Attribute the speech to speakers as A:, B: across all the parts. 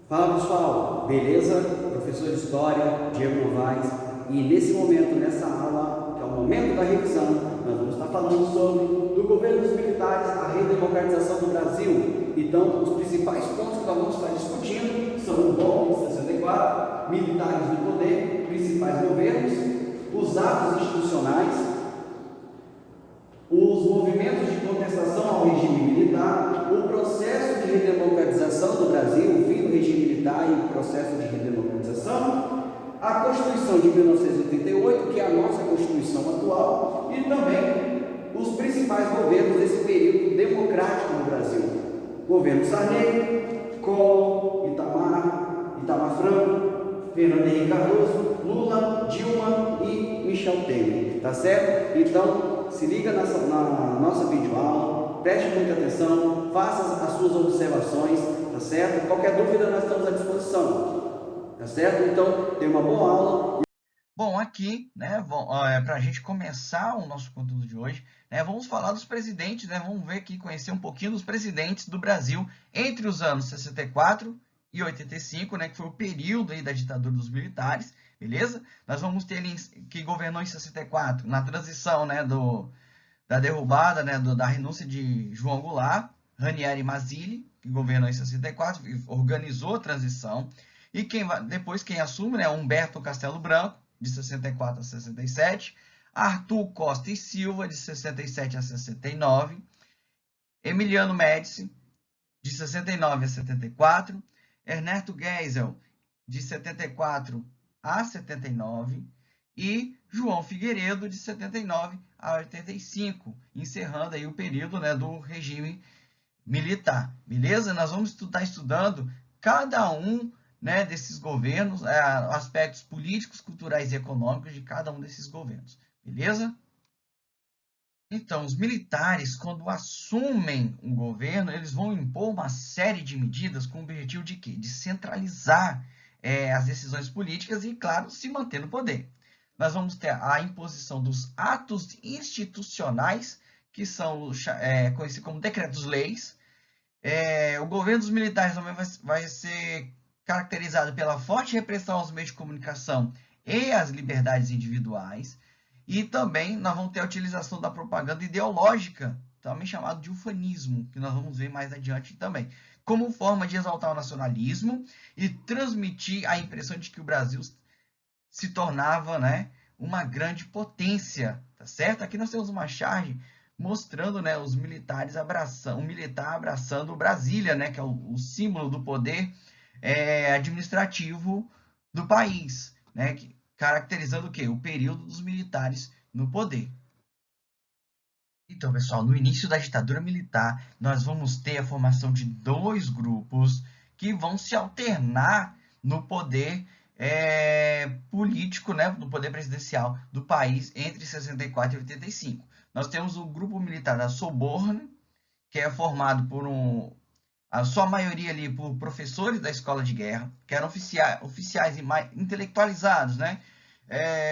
A: Fala pessoal, beleza? Professor de História, Diego Novaes, e nesse momento, nessa aula, que é o momento da revisão, nós vamos estar falando sobre do governo dos militares, a redemocratização do Brasil. Então, os principais pontos que nós vamos estar discutindo são o golpe de 64, militares no poder, principais governos, os atos institucionais, os movimentos de contestação ao regime militar, o processo de redemocratização do Brasil, o fim do regime militar e o processo de redemocratização, a Constituição de 1988, que é a nossa Constituição atual, e também os principais governos desse período democrático no Brasil. Governo Sarney, Collor, Itamar Franco, Fernando Henrique Cardoso, Lula, Dilma e Michel Temer, tá certo? Então, se liga na nossa videoaula, preste muita atenção, faça as suas observações, tá certo? Qualquer dúvida nós estamos à disposição, tá certo? Então, tenha uma boa aula.
B: Bom, aqui, né, para a gente começar o nosso conteúdo de hoje, né, vamos falar dos presidentes, né, vamos ver aqui, conhecer um pouquinho dos presidentes do Brasil entre os anos 64 e 85, né, que foi o período aí da ditadura dos militares, beleza? Nós vamos ter ele que governou em 64, na transição, né, da derrubada, né, da renúncia de João Goulart, Ranieri Mazzilli, que governou em 64, organizou a transição, e depois quem assume, né, Humberto Castelo Branco, de 64 a 67, Arthur Costa e Silva, de 67 a 69, Emiliano Médici, de 69 a 74, Ernesto Geisel, de 74 a 79, e João Figueiredo, de 79 a 85, encerrando aí o período, né, do regime militar, beleza? Nós vamos estar estudando cada um, né, desses governos, aspectos políticos, culturais e econômicos de cada um desses governos, beleza? Então, os militares, quando assumem um governo, eles vão impor uma série de medidas com o objetivo de quê? De centralizar as decisões políticas e, claro, se manter no poder. Nós vamos ter a imposição dos atos institucionais, que são conhecidos como decretos-leis. O governo dos militares também vai ser caracterizado pela forte repressão aos meios de comunicação e às liberdades individuais. E também nós vamos ter a utilização da propaganda ideológica, também chamado de ufanismo, que nós vamos ver mais adiante também, como forma de exaltar o nacionalismo e transmitir a impressão de que o Brasil se tornava, né, uma grande potência, tá certo? Aqui nós temos uma charge mostrando, né, os militares abraçando, um militar abraçando Brasília, né, que é o símbolo do poder administrativo do país, né, caracterizando o quê? O período dos militares no poder. Então, pessoal, no início da ditadura militar, nós vamos ter a formação de dois grupos que vão se alternar no poder político, né, no poder presidencial do país entre 64 e 85. Nós temos o grupo militar da Soborno, que é formado por a sua maioria ali por professores da escola de guerra, que eram oficiais intelectualizados, né?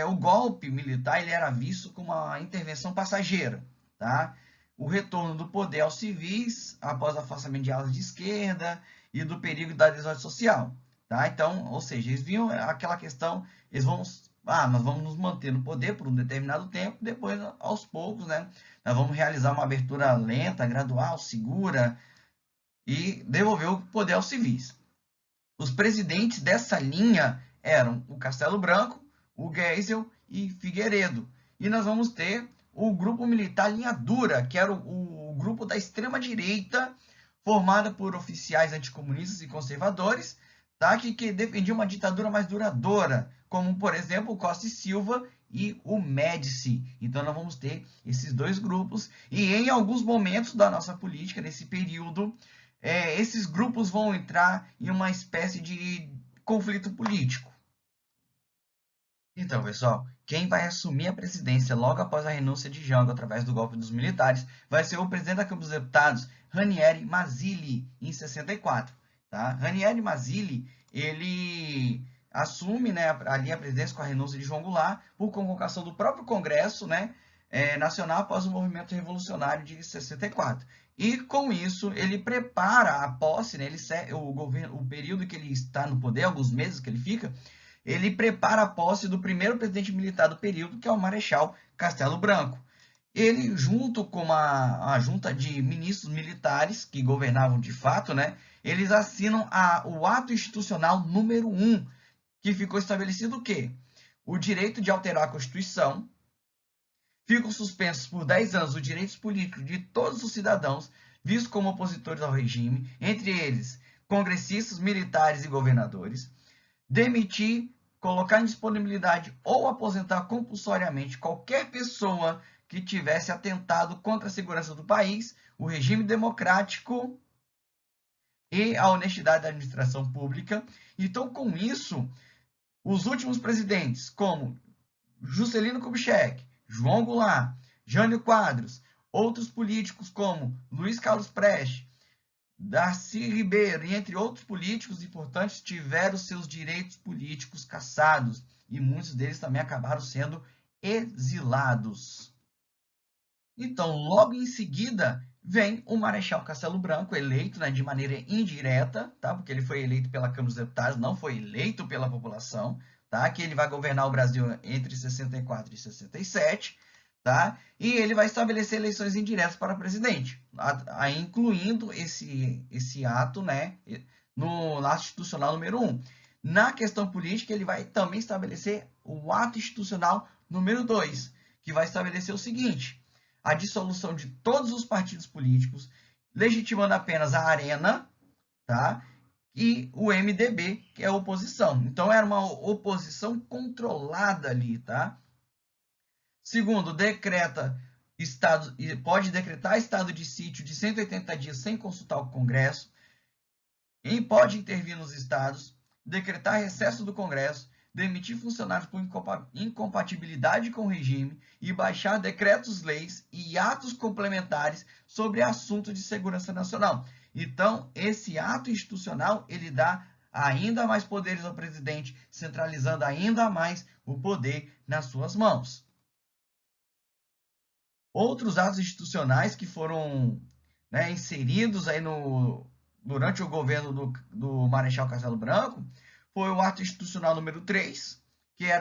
B: O golpe militar ele era visto como uma intervenção passageira, tá? O retorno do poder aos civis após o afastamento de alas de esquerda e do perigo da desordem social, tá? Então, ou seja, eles viam aquela questão, nós vamos nos manter no poder por um determinado tempo, depois, aos poucos, né? Nós vamos realizar uma abertura lenta, gradual, segura, e devolveu o poder aos civis. Os presidentes dessa linha eram o Castelo Branco, o Geisel e Figueiredo. E nós vamos ter o grupo militar linha dura, que era o grupo da extrema-direita, formada por oficiais anticomunistas e conservadores, tá? que defendia uma ditadura mais duradoura, como, por exemplo, o Costa e Silva e o Médici. Então, nós vamos ter esses dois grupos, e em alguns momentos da nossa política, nesse período, esses grupos vão entrar em uma espécie de conflito político. Então, pessoal, quem vai assumir a presidência logo após a renúncia de Jango através do golpe dos militares vai ser o presidente da Câmara dos Deputados, Ranieri Mazzilli, em 64. Tá? Ranieri Mazzilli, ele assume, né, ali a presidência com a renúncia de João Goulart por convocação do próprio Congresso, né, Nacional após o movimento revolucionário de 64. E com isso ele prepara a posse, né? O governo, o período que ele está no poder, alguns meses que ele fica, ele prepara a posse do primeiro presidente militar do período, que é o Marechal Castelo Branco. Ele, junto com a junta de ministros militares que governavam de fato, né? Eles assinam o ato institucional número 1, que ficou estabelecido o quê? O direito de alterar a Constituição. Ficam suspensos por 10 anos os direitos políticos de todos os cidadãos vistos como opositores ao regime, entre eles congressistas, militares e governadores. Demitir, colocar em disponibilidade ou aposentar compulsoriamente qualquer pessoa que tivesse atentado contra a segurança do país, o regime democrático e a honestidade da administração pública. Então, com isso, os últimos presidentes, como Juscelino Kubitschek, João Goulart, Jânio Quadros, outros políticos como Luiz Carlos Prestes, Darcy Ribeiro e entre outros políticos importantes tiveram seus direitos políticos cassados e muitos deles também acabaram sendo exilados. Então, logo em seguida, vem o Marechal Castelo Branco, eleito, né, de maneira indireta, tá? Porque ele foi eleito pela Câmara dos Deputados, não foi eleito pela população, tá? Que ele vai governar o Brasil entre 64 e 67, tá? E ele vai estabelecer eleições indiretas para presidente, incluindo esse ato, né, no ato institucional número 1. Na questão política, ele vai também estabelecer o ato institucional número 2, que vai estabelecer o seguinte: a dissolução de todos os partidos políticos, legitimando apenas a Arena, tá? E o MDB, que é a oposição. Então, era uma oposição controlada ali, tá? Segundo, pode decretar estado de sítio de 180 dias sem consultar o Congresso, e pode intervir nos estados, decretar recesso do Congresso, demitir funcionários por incompatibilidade com o regime e baixar decretos-leis e atos complementares sobre assuntos de segurança nacional. Então, esse ato institucional, ele dá ainda mais poderes ao presidente, centralizando ainda mais o poder nas suas mãos. Outros atos institucionais que foram, né, inseridos aí durante o governo do Marechal Castelo Branco foi o ato institucional número 3, que é,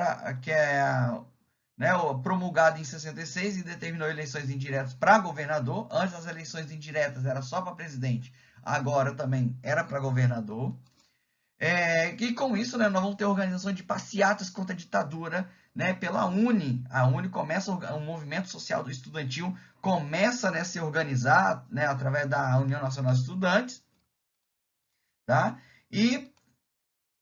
B: né, promulgado em 66 e determinou eleições indiretas para governador. Antes as eleições indiretas era só para presidente, agora também era para governador. E com isso, né, nós vamos ter organização de passeatas contra a ditadura, né, pela UNE. A UNE começa, um movimento social do estudantil começa, né, a se organizar, né, através da União Nacional de Estudantes, tá? E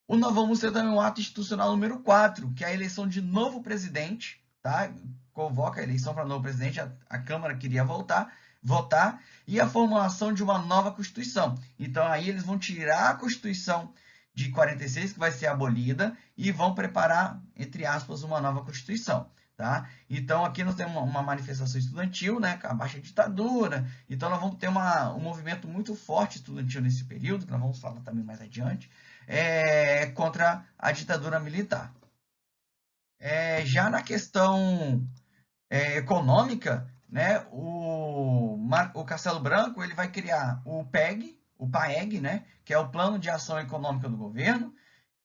B: nós vamos ter também um ato institucional número 4, que é a eleição de novo presidente, tá? Convoca a eleição para novo presidente, a Câmara queria votar, e a formulação de uma nova Constituição. Então, aí eles vão tirar a Constituição de 46, que vai ser abolida, e vão preparar, entre aspas, uma nova Constituição. Tá? Então, aqui nós temos uma manifestação estudantil, né, com a baixa ditadura. Então, nós vamos ter um movimento muito forte estudantil nesse período, que nós vamos falar também mais adiante, contra a ditadura militar. Já na questão econômica, né, o Castelo Branco ele vai criar o PAEG, né, que é o Plano de Ação Econômica do Governo.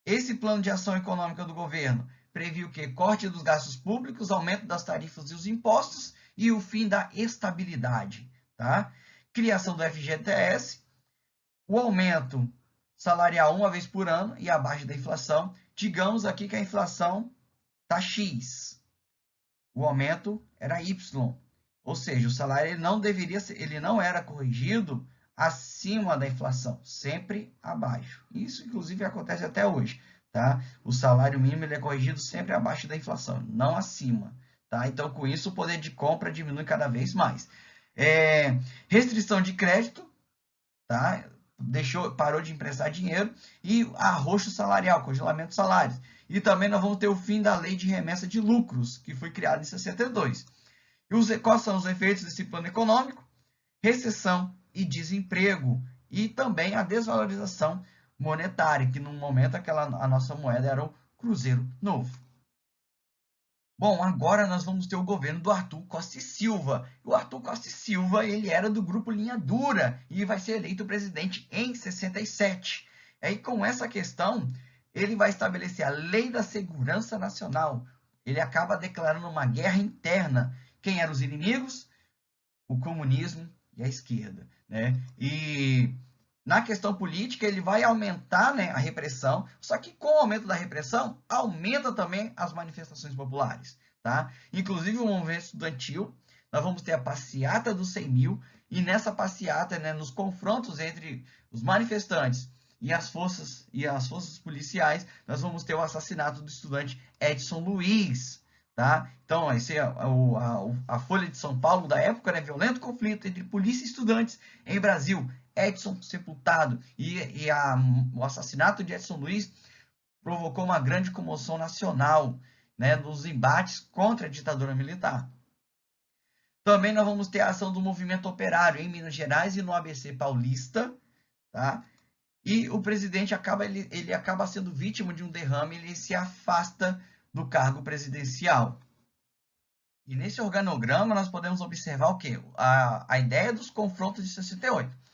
B: Esse Plano de Ação Econômica do Governo previu que corte dos gastos públicos, aumento das tarifas e os impostos e o fim da estabilidade, tá? Criação do FGTS, o aumento salarial uma vez por ano e abaixo da inflação. Digamos aqui que a inflação está X. O aumento era Y. Ou seja, o salário ele não era corrigido acima da inflação, sempre abaixo. Isso, inclusive, acontece até hoje. Tá? O salário mínimo ele é corrigido sempre abaixo da inflação, não acima. Tá? Então, com isso, o poder de compra diminui cada vez mais. Restrição de crédito, tá? Parou de emprestar dinheiro, e arroxo salarial, congelamento de salários. E também nós vamos ter o fim da lei de remessa de lucros, que foi criada em 62. E quais são os efeitos desse plano econômico? Recessão e desemprego, e também a desvalorização monetária, que no momento a nossa moeda era o Cruzeiro Novo. Bom, agora nós vamos ter o governo do Arthur Costa e Silva. O Arthur Costa e Silva, ele era do grupo Linha Dura e vai ser eleito presidente em 67. Aí, com essa questão, ele vai estabelecer a Lei da Segurança Nacional. Ele acaba declarando uma guerra interna. Quem eram os inimigos? O comunismo e a esquerda, né? E na questão política, ele vai aumentar, né, a repressão, só que com o aumento da repressão, aumenta também as manifestações populares, tá? Inclusive o movimento estudantil, nós vamos ter a passeata dos 100 mil, e nessa passeata, né, nos confrontos entre os manifestantes e as forças policiais, nós vamos ter o assassinato do estudante Edson Luiz, tá? Então, esse é a Folha de São Paulo da época, né? Violento conflito entre polícia e estudantes em Brasil. Edson sepultado o assassinato de Edson Luiz provocou uma grande comoção nacional, né, nos embates contra a ditadura militar. Também nós vamos ter a ação do movimento operário em Minas Gerais e no ABC Paulista, tá? E o presidente ele acaba sendo vítima de um derrame, ele se afasta do cargo presidencial. E nesse organograma nós podemos observar o quê? A ideia dos confrontos de 68.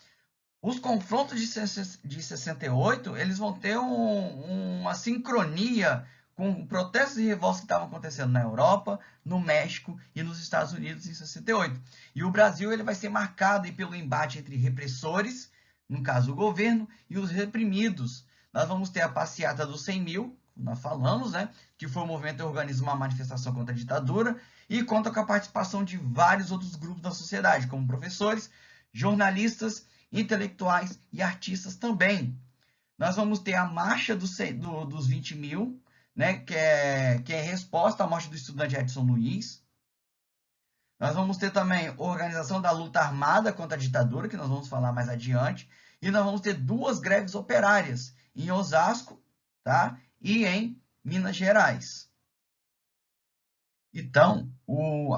B: Os confrontos de 68, eles vão ter uma sincronia com protestos e revoltas que estavam acontecendo na Europa, no México e nos Estados Unidos em 68. E o Brasil ele vai ser marcado pelo embate entre repressores, no caso o governo, e os reprimidos. Nós vamos ter a passeata dos 100 mil, nós falamos, né, que foi o movimento que organizou uma manifestação contra a ditadura, e conta com a participação de vários outros grupos da sociedade, como professores, jornalistas, intelectuais e artistas também. Nós vamos ter a marcha dos 20 mil, né, que é resposta à morte do estudante Edson Luiz. Nós vamos ter também a organização da luta armada contra a ditadura, que nós vamos falar mais adiante. E nós vamos ter 2 greves operárias, em Osasco, tá? E em Minas Gerais. Então,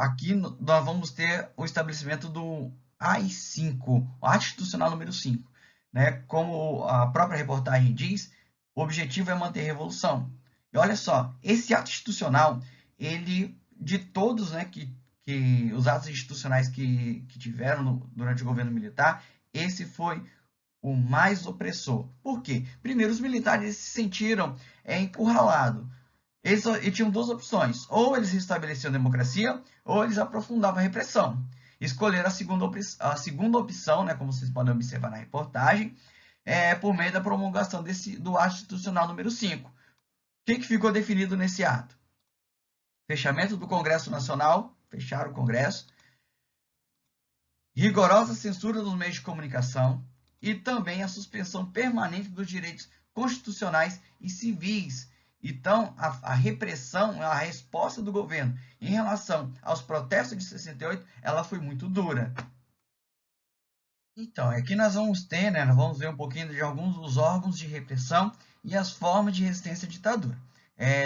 B: aqui nós vamos ter o estabelecimento do AI-5, o Ato Institucional número 5. Né? Como a própria reportagem diz, o objetivo é manter a revolução. E olha só, esse ato institucional, ele, de todos, né, os atos institucionais que tiveram durante o governo militar, esse foi o mais opressor. Por quê? Primeiro, os militares se sentiram encurralados. Eles tinham 2 opções: ou eles restabeleciam a democracia, ou eles aprofundavam a repressão. Escolheram a segunda opção, né, como vocês podem observar na reportagem, por meio da promulgação do ato institucional número 5. O que ficou definido nesse ato? Fechamento do Congresso Nacional, fecharam o Congresso, rigorosa censura dos meios de comunicação e também a suspensão permanente dos direitos constitucionais e civis. Então, a repressão, a resposta do governo em relação aos protestos de 68, ela foi muito dura. Então, aqui nós vamos ter, né, nós vamos ver um pouquinho de alguns dos órgãos de repressão e as formas de resistência à ditadura.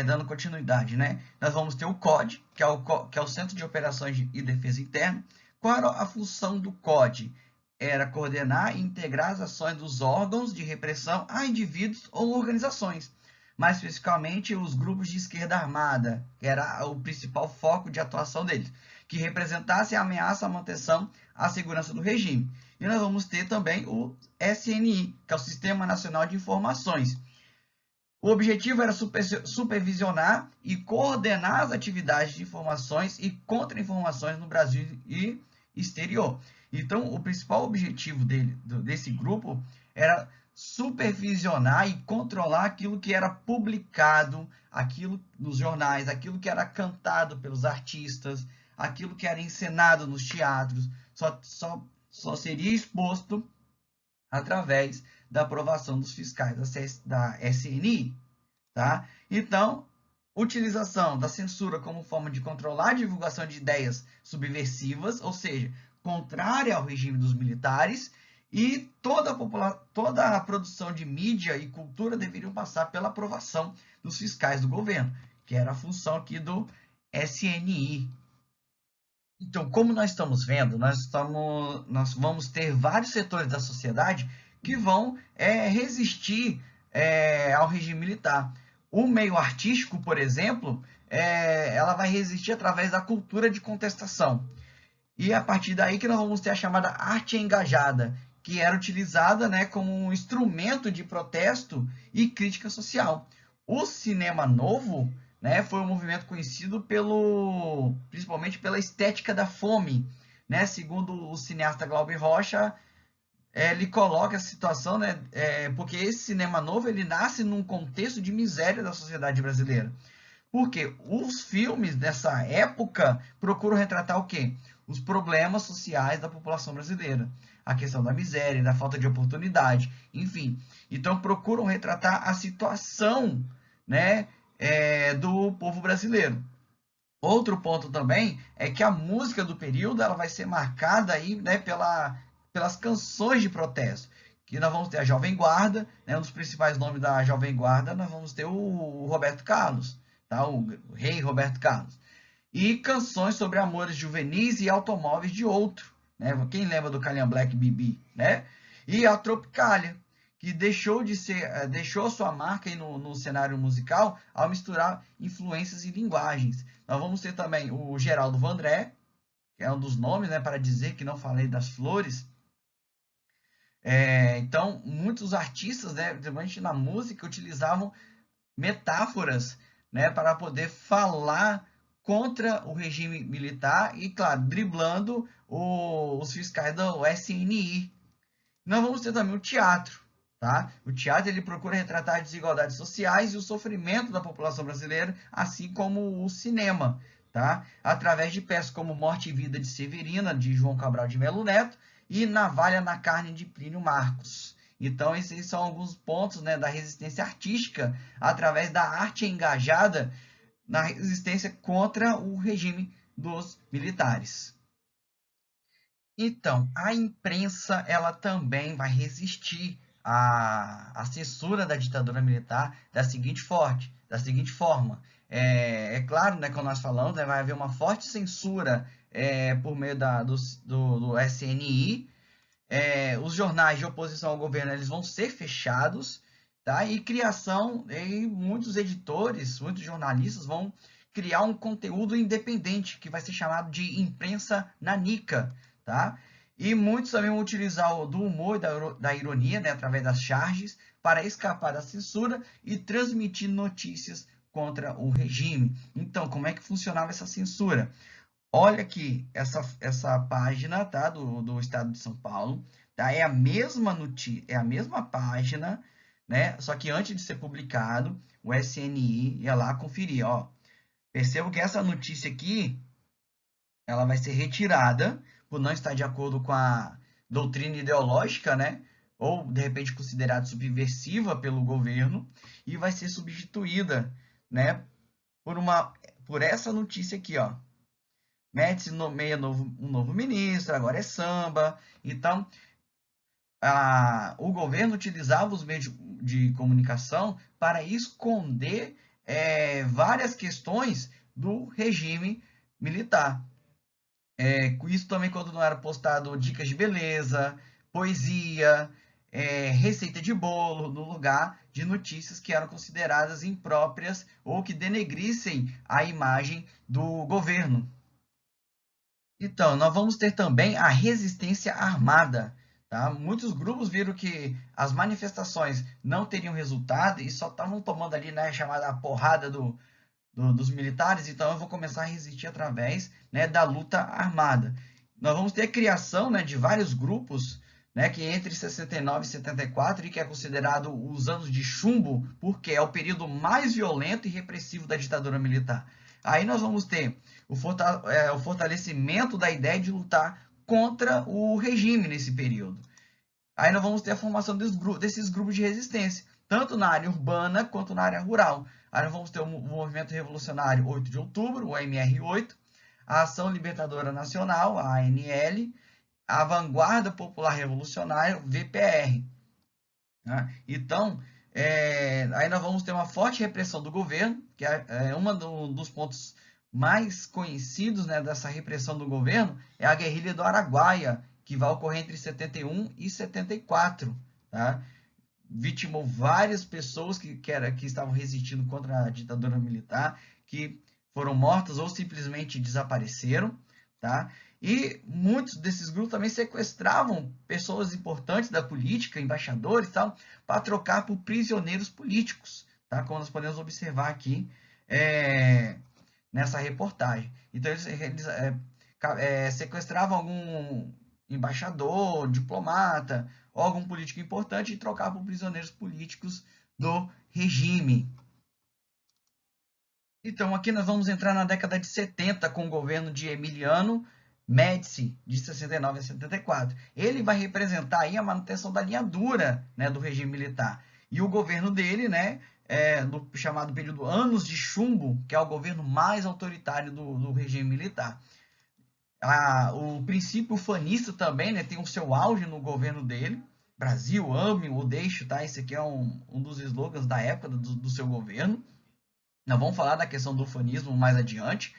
B: Dando continuidade, né? Nós vamos ter o CODE, que é o Centro de Operações e Defesa Interna. Qual era a função do CODE? Era coordenar e integrar as ações dos órgãos de repressão a indivíduos ou organizações, mais especificamente os grupos de esquerda armada, que era o principal foco de atuação deles, que representassem a ameaça à manutenção à segurança do regime. E nós vamos ter também o SNI, que é o Sistema Nacional de Informações. O objetivo era supervisionar e coordenar as atividades de informações e contra-informações no Brasil e exterior. Então, o principal objetivo desse grupo era supervisionar e controlar aquilo que era publicado, aquilo nos jornais, aquilo que era cantado pelos artistas, aquilo que era encenado nos teatros, só seria exposto através da aprovação dos fiscais da SNI. Tá? Então, utilização da censura como forma de controlar a divulgação de ideias subversivas, ou seja, contrária ao regime dos militares, e toda a produção de mídia e cultura deveriam passar pela aprovação dos fiscais do governo, que era a função aqui do SNI. Então, como nós estamos vendo, nós vamos ter vários setores da sociedade que vão resistir ao regime militar. O meio artístico, por exemplo, ela vai resistir através da cultura de contestação. E é a partir daí que nós vamos ter a chamada arte engajada, que era utilizada, né, como um instrumento de protesto e crítica social. O cinema novo, né, foi um movimento conhecido principalmente pela estética da fome, né? Segundo o cineasta Glauber Rocha, ele coloca a situação, né, porque esse cinema novo ele nasce num contexto de miséria da sociedade brasileira. Porque os filmes dessa época procuram retratar o quê? Os problemas sociais da população brasileira. A questão da miséria, da falta de oportunidade, enfim. Então procuram retratar a situação, né, do povo brasileiro. Outro ponto também é que a música do período ela vai ser marcada aí, né, pelas canções de protesto. Que nós vamos ter a Jovem Guarda, né, um dos principais nomes da Jovem Guarda, nós vamos ter o Roberto Carlos, tá? O rei Roberto Carlos. E canções sobre amores juvenis e automóveis de outro, né? Quem lembra do Calham Black Bibi, né? E a Tropicália, que deixou sua marca aí no cenário musical ao misturar influências e linguagens. Nós vamos ter também o Geraldo Vandré, que é um dos nomes, né, para dizer que não falei das flores. Então, muitos artistas, né, principalmente na música, utilizavam metáforas, né, para poder falar contra o regime militar e, claro, driblando os fiscais do SNI. Nós vamos ter também o teatro. Tá? O teatro ele procura retratar as desigualdades sociais e o sofrimento da população brasileira, assim como o cinema, tá? Através de peças como Morte e Vida de Severina, de João Cabral de Melo Neto, e Navalha na Carne, de Plínio Marcos. Então, esses são alguns pontos, né, da resistência artística através da arte engajada na resistência contra o regime dos militares. Então, a imprensa ela também vai resistir à censura da ditadura militar da seguinte forma. Claro, né, quando nós falamos, né, vai haver uma forte censura por meio do SNI. Os jornais de oposição ao governo eles vão ser fechados, tá? E muitos editores, muitos jornalistas vão criar um conteúdo independente que vai ser chamado de imprensa nanica, tá? E muitos também vão utilizar do humor e da ironia, né, através das charges, para escapar da censura e transmitir notícias contra o regime. Então, como é que funcionava essa censura? Olha aqui essa página, tá, do Estado de São Paulo, tá? É a mesma notícia, é a mesma página, né? Só que antes de ser publicado, o SNI ia lá conferir, ó. Percebo que essa notícia aqui, ela vai ser retirada por não estar de acordo com a doutrina ideológica, né? Ou de repente considerada subversiva pelo governo e vai ser substituída, né, por essa notícia aqui, ó. Médici nomeia um novo ministro, agora é samba. Então, o governo utilizava os meios de comunicação para esconder várias questões do regime militar. Com isso também quando não era postado dicas de beleza, poesia, receita de bolo, no lugar de notícias que eram consideradas impróprias ou que denegrissem a imagem do governo. Então, nós vamos ter também a resistência armada. Tá? Muitos grupos viram que as manifestações não teriam resultado e só estavam tomando ali, né, chamada porrada dos militares, então eu vou começar a resistir através, né, da luta armada. Nós vamos ter a criação, né, de vários grupos, né, que entre 69 e 74, e que é considerado os anos de chumbo, porque é o período mais violento e repressivo da ditadura militar. Aí nós vamos ter o fortalecimento da ideia de lutar contra o regime nesse período. Aí nós vamos ter a formação desses grupos de resistência, tanto na área urbana quanto na área rural. Aí nós vamos ter o Movimento Revolucionário 8 de Outubro, o MR8, a Ação Libertadora Nacional, a ANL, a Vanguarda Popular Revolucionária, VPR. Né? Então, aí nós vamos ter uma forte repressão do governo, que é um dos pontos mais conhecidos, né, dessa repressão do governo, é a guerrilha do Araguaia, que vai ocorrer entre 71 e 74. Tá? Vitimou várias pessoas que estavam resistindo contra a ditadura militar, que foram mortas ou simplesmente desapareceram, tá? E muitos desses grupos também sequestravam pessoas importantes da política, embaixadores e tal, para trocar por prisioneiros políticos, tá? Como nós podemos observar aqui nessa reportagem. Então, eles sequestravam algum embaixador, diplomata ou algum político importante e trocavam por prisioneiros políticos do regime. Então, aqui nós vamos entrar na década de 70 com o governo de Emiliano Médici, de 69 a 74. Ele vai representar aí a manutenção da linha dura, né, do regime militar. E o governo dele, né, do chamado período Anos de Chumbo, que é o governo mais autoritário do regime militar. O princípio fanista também, né, tem o seu auge no governo dele. Brasil, ame ou deixe, tá? Esse aqui é um dos slogans da época do seu governo. Nós vamos falar da questão do ufanismo mais adiante.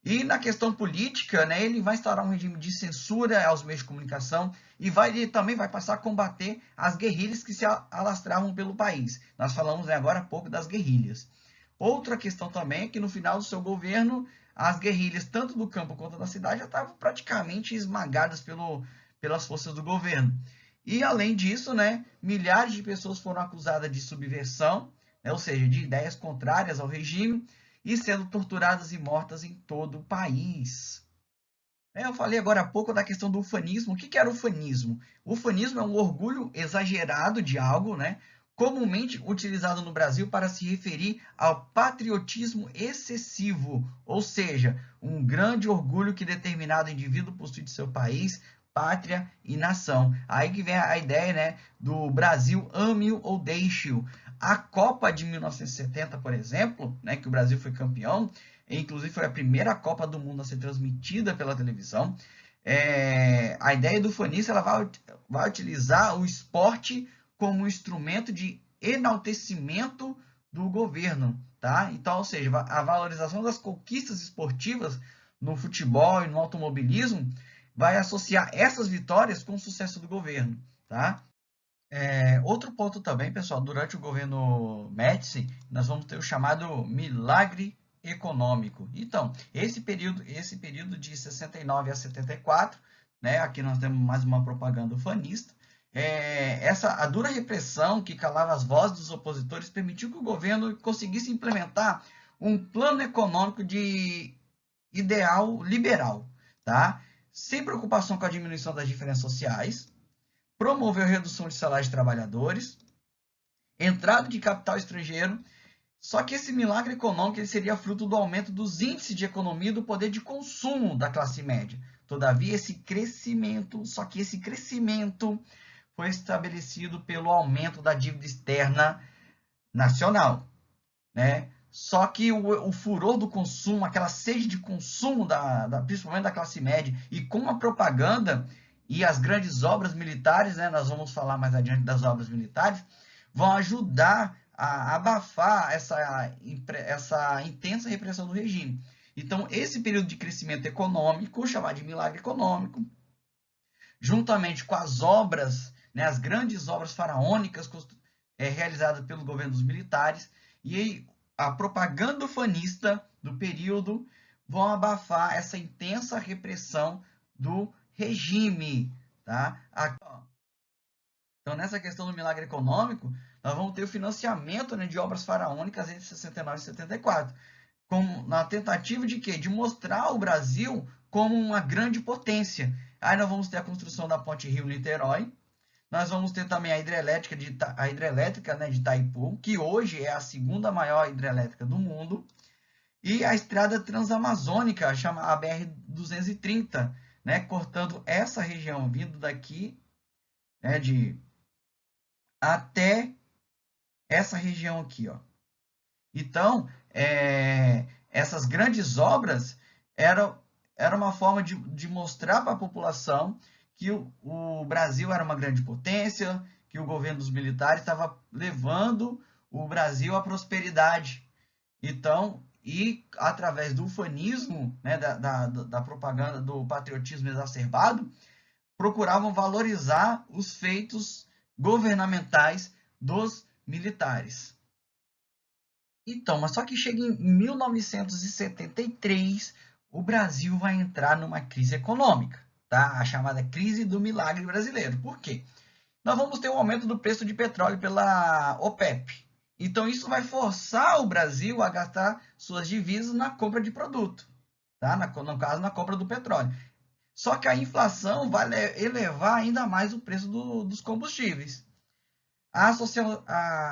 B: E na questão política, né, ele vai instaurar um regime de censura aos meios de comunicação e ele também vai passar a combater as guerrilhas que se alastravam pelo país. Nós falamos, né, agora há pouco das guerrilhas. Outra questão também é que no final do seu governo, as guerrilhas, tanto do campo quanto da cidade, já estavam praticamente esmagadas pelas forças do governo. E além disso, né, milhares de pessoas foram acusadas de subversão, né, ou seja, de ideias contrárias ao regime, e sendo torturadas e mortas em todo o país. Eu falei agora há pouco da questão do ufanismo. O que era o ufanismo? O ufanismo é um orgulho exagerado de algo, né, comumente utilizado no Brasil para se referir ao patriotismo excessivo, ou seja, um grande orgulho que determinado indivíduo possui de seu país, pátria e nação. Aí que vem a ideia, né, do Brasil ame-o ou deixe-o. A Copa de 1970, por exemplo, né, que o Brasil foi campeão, inclusive foi a primeira Copa do Mundo a ser transmitida pela televisão. A ideia do fanista ela vai utilizar o esporte como instrumento de enaltecimento do governo, tá? Então, ou seja, a valorização das conquistas esportivas no futebol e no automobilismo vai associar essas vitórias com o sucesso do governo, tá? Outro ponto também, pessoal, durante o governo Médici, nós vamos ter o chamado milagre econômico. Então, esse período de 69 a 74, né, aqui nós temos mais uma propaganda ufanista, a dura repressão que calava as vozes dos opositores permitiu que o governo conseguisse implementar um plano econômico de ideal liberal, tá? Sem preocupação com a diminuição das diferenças sociais, promoveu redução de salários de trabalhadores, entrada de capital estrangeiro, só que esse milagre econômico ele seria fruto do aumento dos índices de economia e do poder de consumo da classe média. Todavia, esse crescimento foi estabelecido pelo aumento da dívida externa nacional, né? Só que o furor do consumo, aquela sede de consumo, principalmente da classe média, e com a propaganda e as grandes obras militares, né, nós vamos falar mais adiante das obras militares, vão ajudar a abafar essa intensa repressão do regime. Então, esse período de crescimento econômico, chamado de milagre econômico, juntamente com as obras, né, as grandes obras faraônicas realizadas pelo governo dos militares, e a propaganda ufanista do período vão abafar essa intensa repressão do regime. Tá? Então, nessa questão do milagre econômico, nós vamos ter o financiamento, né, de obras faraônicas entre 69 e 74, na tentativa de quê? De mostrar o Brasil como uma grande potência. Aí nós vamos ter a construção da ponte Rio-Niterói, nós vamos ter também a hidrelétrica, né, de Itaipu, que hoje é a segunda maior hidrelétrica do mundo, e a estrada transamazônica, chamada a BR-230, né, cortando essa região, vindo daqui, né, até essa região aqui, ó. Então, essas grandes obras era uma forma de mostrar para a população que o Brasil era uma grande potência, que o governo dos militares estava levando o Brasil à prosperidade. Então, e através do ufanismo, né, da propaganda do patriotismo exacerbado, procuravam valorizar os feitos governamentais dos militares. Então, mas só que chega em 1973, o Brasil vai entrar numa crise econômica, tá? A chamada crise do milagre brasileiro. Por quê? Nós vamos ter um aumento do preço de petróleo pela OPEP. Então, isso vai forçar o Brasil a gastar suas divisas na compra de produto, tá? No caso, na compra do petróleo. Só que a inflação vai elevar ainda mais o preço dos combustíveis. A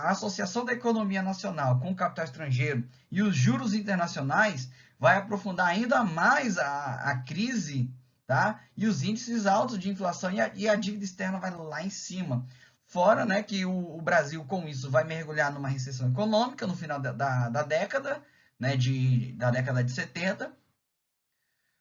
B: Associação da Economia Nacional com o capital estrangeiro e os juros internacionais vai aprofundar ainda mais a crise, tá? E os índices altos de inflação e a dívida externa vai lá em cima. Fora, né, que o Brasil, com isso, vai mergulhar numa recessão econômica no final da década, né, da década de 70.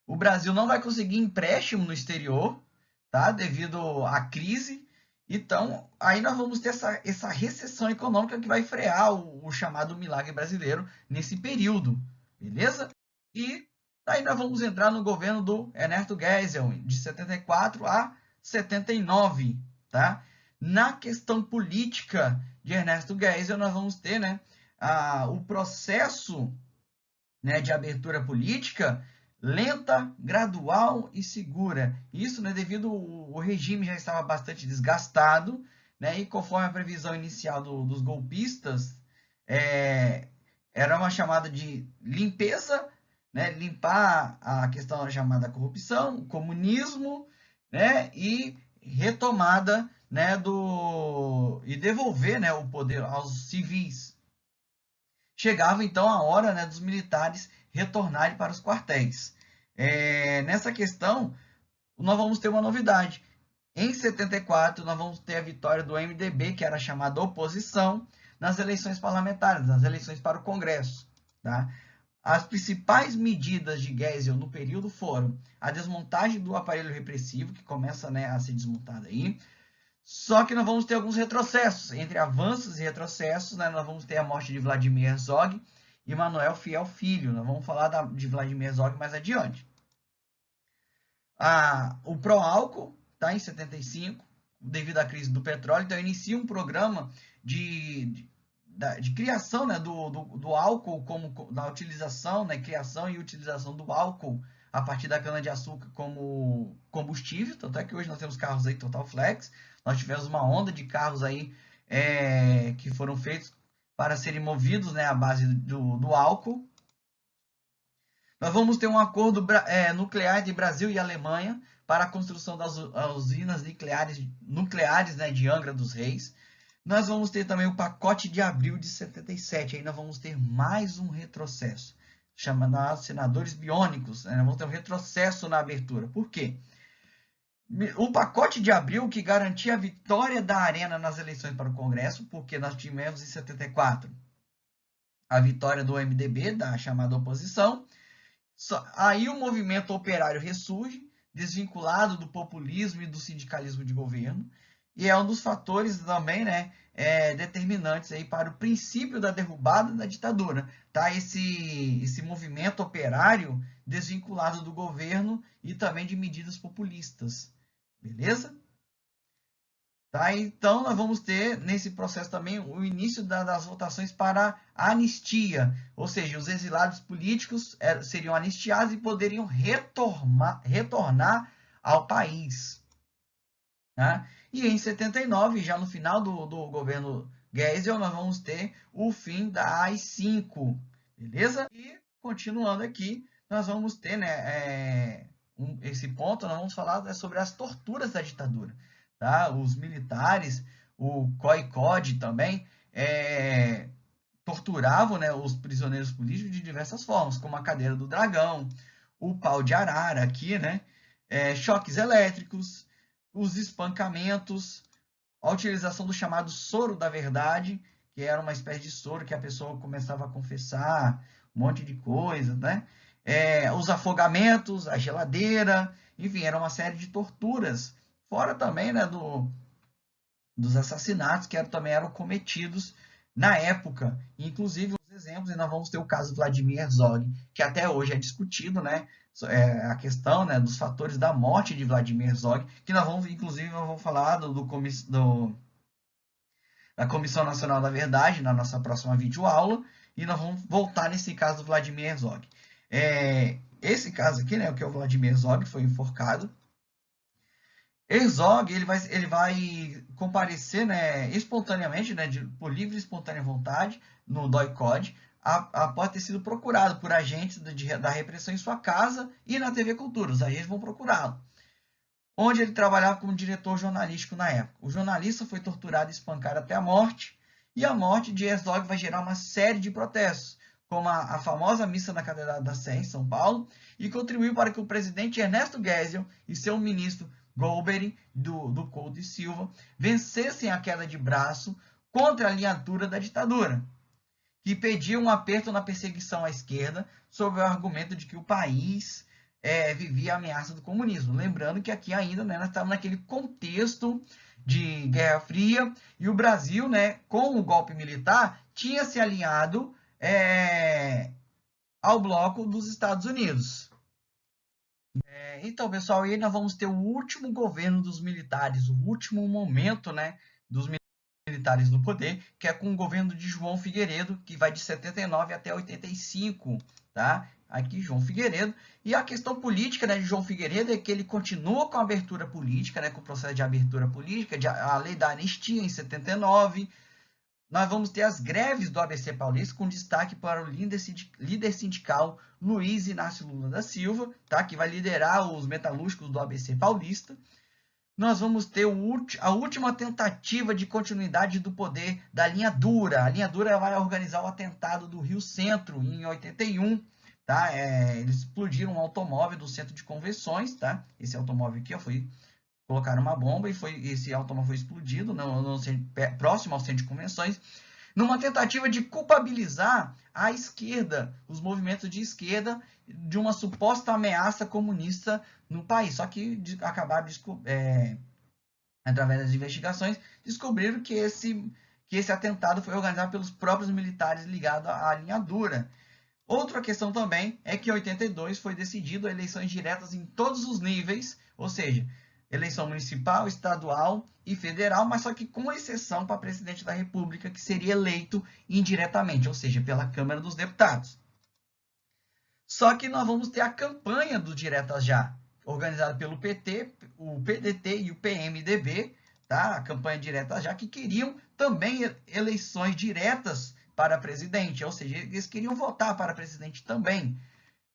B: O Brasil não vai conseguir empréstimo no exterior, tá? Devido à crise. Então, aí nós vamos ter essa recessão econômica que vai frear o chamado milagre brasileiro nesse período, beleza? E aí nós vamos entrar no governo do Ernesto Geisel, de 74 a 79, tá? Na questão política de Ernesto Geisel, nós vamos ter, né, o processo, né, de abertura política lenta, gradual e segura. Isso, né, devido o regime já estava bastante desgastado, né, e conforme a previsão inicial dos golpistas, era uma chamada de limpeza, né, limpar a questão chamada corrupção, comunismo, né, e retomada, né, e devolver, né, o poder aos civis. Chegava então a hora, né, dos militares retornarem para os quartéis. Nessa questão, nós vamos ter uma novidade. Em 74, nós vamos ter a vitória do MDB, que era chamada oposição, nas eleições parlamentares, nas eleições para o Congresso. Tá? As principais medidas de Geisel no período foram a desmontagem do aparelho repressivo, que começa, né, a ser desmontado aí. Só que nós vamos ter alguns retrocessos. Entre avanços e retrocessos, né, nós vamos ter a morte de Vladimir Herzog e Manuel Fiel Filho. Nós vamos falar de Vladimir Herzog mais adiante. O Proálcool está em 75, devido à crise do petróleo, então inicia um programa de criação, né, do álcool, da utilização, né, criação e utilização do álcool a partir da cana-de-açúcar como combustível. Tanto é que hoje nós temos carros aí Total Flex. Nós tivemos uma onda de carros aí que foram feitos para serem movidos, né, à base do álcool. Nós vamos ter um acordo nuclear de Brasil e Alemanha para a construção das usinas nucleares, né, de Angra dos Reis. Nós vamos ter também o pacote de abril de 77. Aí nós vamos ter mais um retrocesso, chamado senadores biônicos. Né? Nós vamos ter um retrocesso na abertura. Por quê? O pacote de abril que garantia a vitória da Arena nas eleições para o Congresso, porque nós tivemos em 74 a vitória do MDB, da chamada oposição. Aí o movimento operário ressurge, desvinculado do populismo e do sindicalismo de governo, e é um dos fatores também, né, determinantes aí para o princípio da derrubada da ditadura, tá? Esse movimento operário desvinculado do governo e também de medidas populistas, beleza? Tá? Então, nós vamos ter nesse processo também o início das votações para a anistia, ou seja, os exilados políticos seriam anistiados e poderiam retornar ao país. Tá? E em 79, já no final do governo Geisel, nós vamos ter o fim da AI-5, beleza? E, continuando aqui, nós vamos ter, né, esse ponto, nós vamos falar, né, sobre as torturas da ditadura. Tá? Os militares, o COI-COD também, torturavam, né, os prisioneiros políticos de diversas formas, como a cadeira do dragão, o pau de arara aqui, né, choques elétricos, os espancamentos, a utilização do chamado soro da verdade, que era uma espécie de soro que a pessoa começava a confessar um monte de coisa, né? Os afogamentos, a geladeira, enfim, era uma série de torturas. Fora também, né, dos assassinatos que também eram cometidos na época. Inclusive, os exemplos, e nós vamos ter o caso Vladimir Herzog, que até hoje é discutido, né, a questão, né, dos fatores da morte de Vladimir Herzog, que nós vamos, inclusive, falar da Comissão Nacional da Verdade na nossa próxima videoaula. e nós vamos voltar nesse caso do Vladimir Herzog. Esse caso aqui, né, que é o Vladimir Herzog, foi enforcado. Herzog, ele vai comparecer, né, espontaneamente, né, por livre e espontânea vontade, no DOI-CODE, após ter sido procurado por agentes da repressão em sua casa e na TV Cultura. Os agentes vão procurá-lo, onde ele trabalhava como diretor jornalístico na época. O jornalista foi torturado e espancado até a morte, e a morte de Herzog vai gerar uma série de protestos, como a famosa missa na Catedral da Sé, em São Paulo, e contribuiu para que o presidente Ernesto Geisel e seu ministro Golbery, do Couto e Silva, vencessem a queda de braço contra a alinhadura da ditadura, que pedia um aperto na perseguição à esquerda, sob o argumento de que o país vivia a ameaça do comunismo. Lembrando que aqui ainda, né, nós estamos naquele contexto de Guerra Fria, e o Brasil, né, com o golpe militar, tinha se alinhado ao bloco dos Estados Unidos. Então, pessoal, aí nós vamos ter o último governo dos militares, o último momento, né, dos militares no poder, que é com o governo de João Figueiredo, que vai de 79 até 85, tá? Aqui, João Figueiredo. E a questão política, né, de João Figueiredo é que ele continua com a abertura política, né, com o processo de abertura política, a lei da anistia em 79. Nós vamos ter as greves do ABC Paulista, com destaque para o líder sindical Luiz Inácio Lula da Silva, tá? Que vai liderar os metalúrgicos do ABC Paulista. Nós vamos ter a última tentativa de continuidade do poder da linha dura. A linha dura vai organizar o atentado do Rio Centro em 81. Tá? Eles explodiram um automóvel do centro de convenções. Tá? Esse automóvel aqui colocaram uma bomba e esse automóvel foi explodido próximo ao centro de convenções, numa tentativa de culpabilizar a esquerda, os movimentos de esquerda, de uma suposta ameaça comunista no país. Só que acabaram, através das investigações, descobriram que esse atentado foi organizado pelos próprios militares ligados à linha dura. Outra questão também é que em 82 foi decidido eleições diretas em todos os níveis, ou seja, eleição municipal, estadual e federal, mas só que com exceção para presidente da República, que seria eleito indiretamente, ou seja, pela Câmara dos Deputados. Só que nós vamos ter a campanha do Diretas Já, organizada pelo PT, o PDT e o PMDB, tá? A campanha Diretas Já, que queriam também eleições diretas para presidente, ou seja, eles queriam votar para presidente também.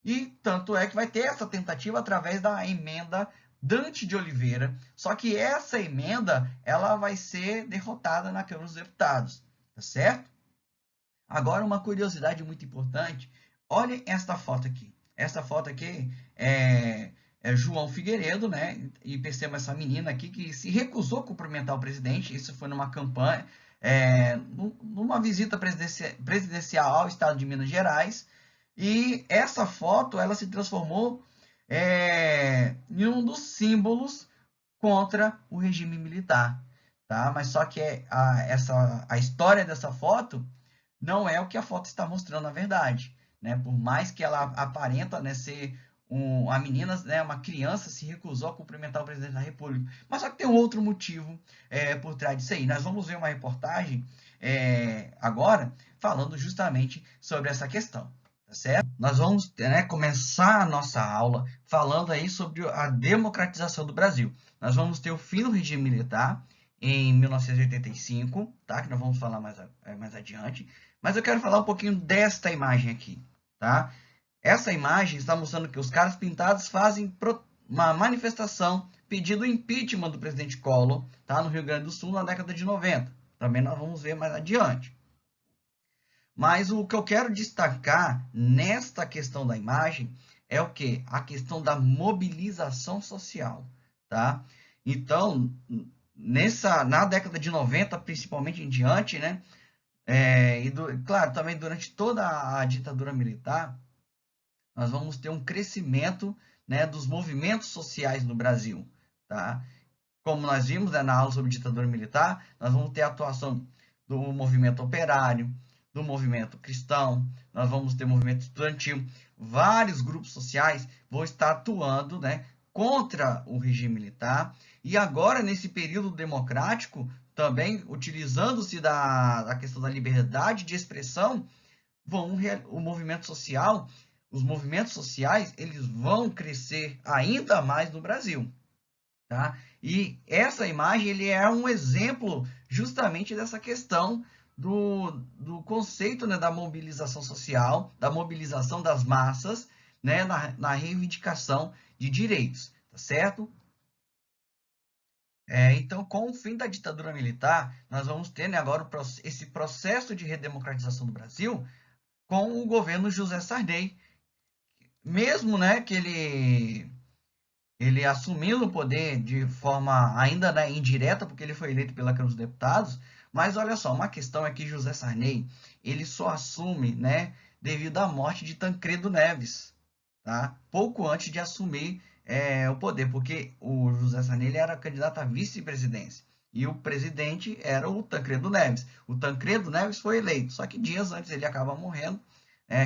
B: E tanto é que vai ter essa tentativa através da emenda Dante de Oliveira, só que essa emenda ela vai ser derrotada na Câmara dos Deputados, tá certo? Agora, uma curiosidade muito importante, olhem esta foto aqui. Essa foto aqui é João Figueiredo, né? E perceba essa menina aqui que se recusou a cumprimentar o presidente. Isso foi numa campanha, numa visita presidencial ao estado de Minas Gerais. E essa foto ela se transformou em um dos símbolos contra o regime militar, tá? Mas só que a história dessa foto não é o que a foto está mostrando na verdade, né? Por mais que ela aparenta, né, ser a menina, né, uma criança, se recusou a cumprimentar o presidente da República. Mas só que tem um outro motivo por trás disso aí. Nós vamos ver uma reportagem agora falando justamente sobre essa questão. Tá certo? Nós vamos, né, começar a nossa aula falando aí sobre a democratização do Brasil. Nós vamos ter o fim do regime militar em 1985, tá? Que nós vamos falar mais adiante. Mas eu quero falar um pouquinho desta imagem aqui, tá? Essa imagem está mostrando que os caras pintados fazem uma manifestação pedindo o impeachment do presidente Collor, tá? No Rio Grande do Sul, na década de 90. Também nós vamos ver mais adiante. Mas o que eu quero destacar nesta questão da imagem é o quê? A questão da mobilização social, tá? Então, na década de 90, principalmente em diante, né? Claro, também durante toda a ditadura militar, nós vamos ter um crescimento, né, dos movimentos sociais no Brasil, tá? Como nós vimos, né, na aula sobre ditadura militar, nós vamos ter a atuação do movimento operário, do movimento cristão, nós vamos ter movimento estudantil, vários grupos sociais vão estar atuando, né, contra o regime militar, e agora, nesse período democrático, também utilizando-se da questão da liberdade de expressão, o movimento social, os movimentos sociais, eles vão crescer ainda mais no Brasil, tá? E essa imagem, ele é um exemplo justamente dessa questão do conceito, né, da mobilização social, da mobilização das massas, né, na reivindicação de direitos, tá certo? Então, com o fim da ditadura militar, nós vamos ter, né, agora esse processo de redemocratização do Brasil com o governo José Sarney. Mesmo, né, que ele assumindo o poder de forma ainda, né, indireta, porque ele foi eleito pela Câmara dos Deputados, mas olha só, uma questão é que José Sarney, ele só assume, né, devido à morte de Tancredo Neves, tá? Pouco antes de assumir o poder, porque o José Sarney ele era candidato à vice-presidência e o presidente era o Tancredo Neves. O Tancredo Neves foi eleito, só que dias antes ele acaba morrendo,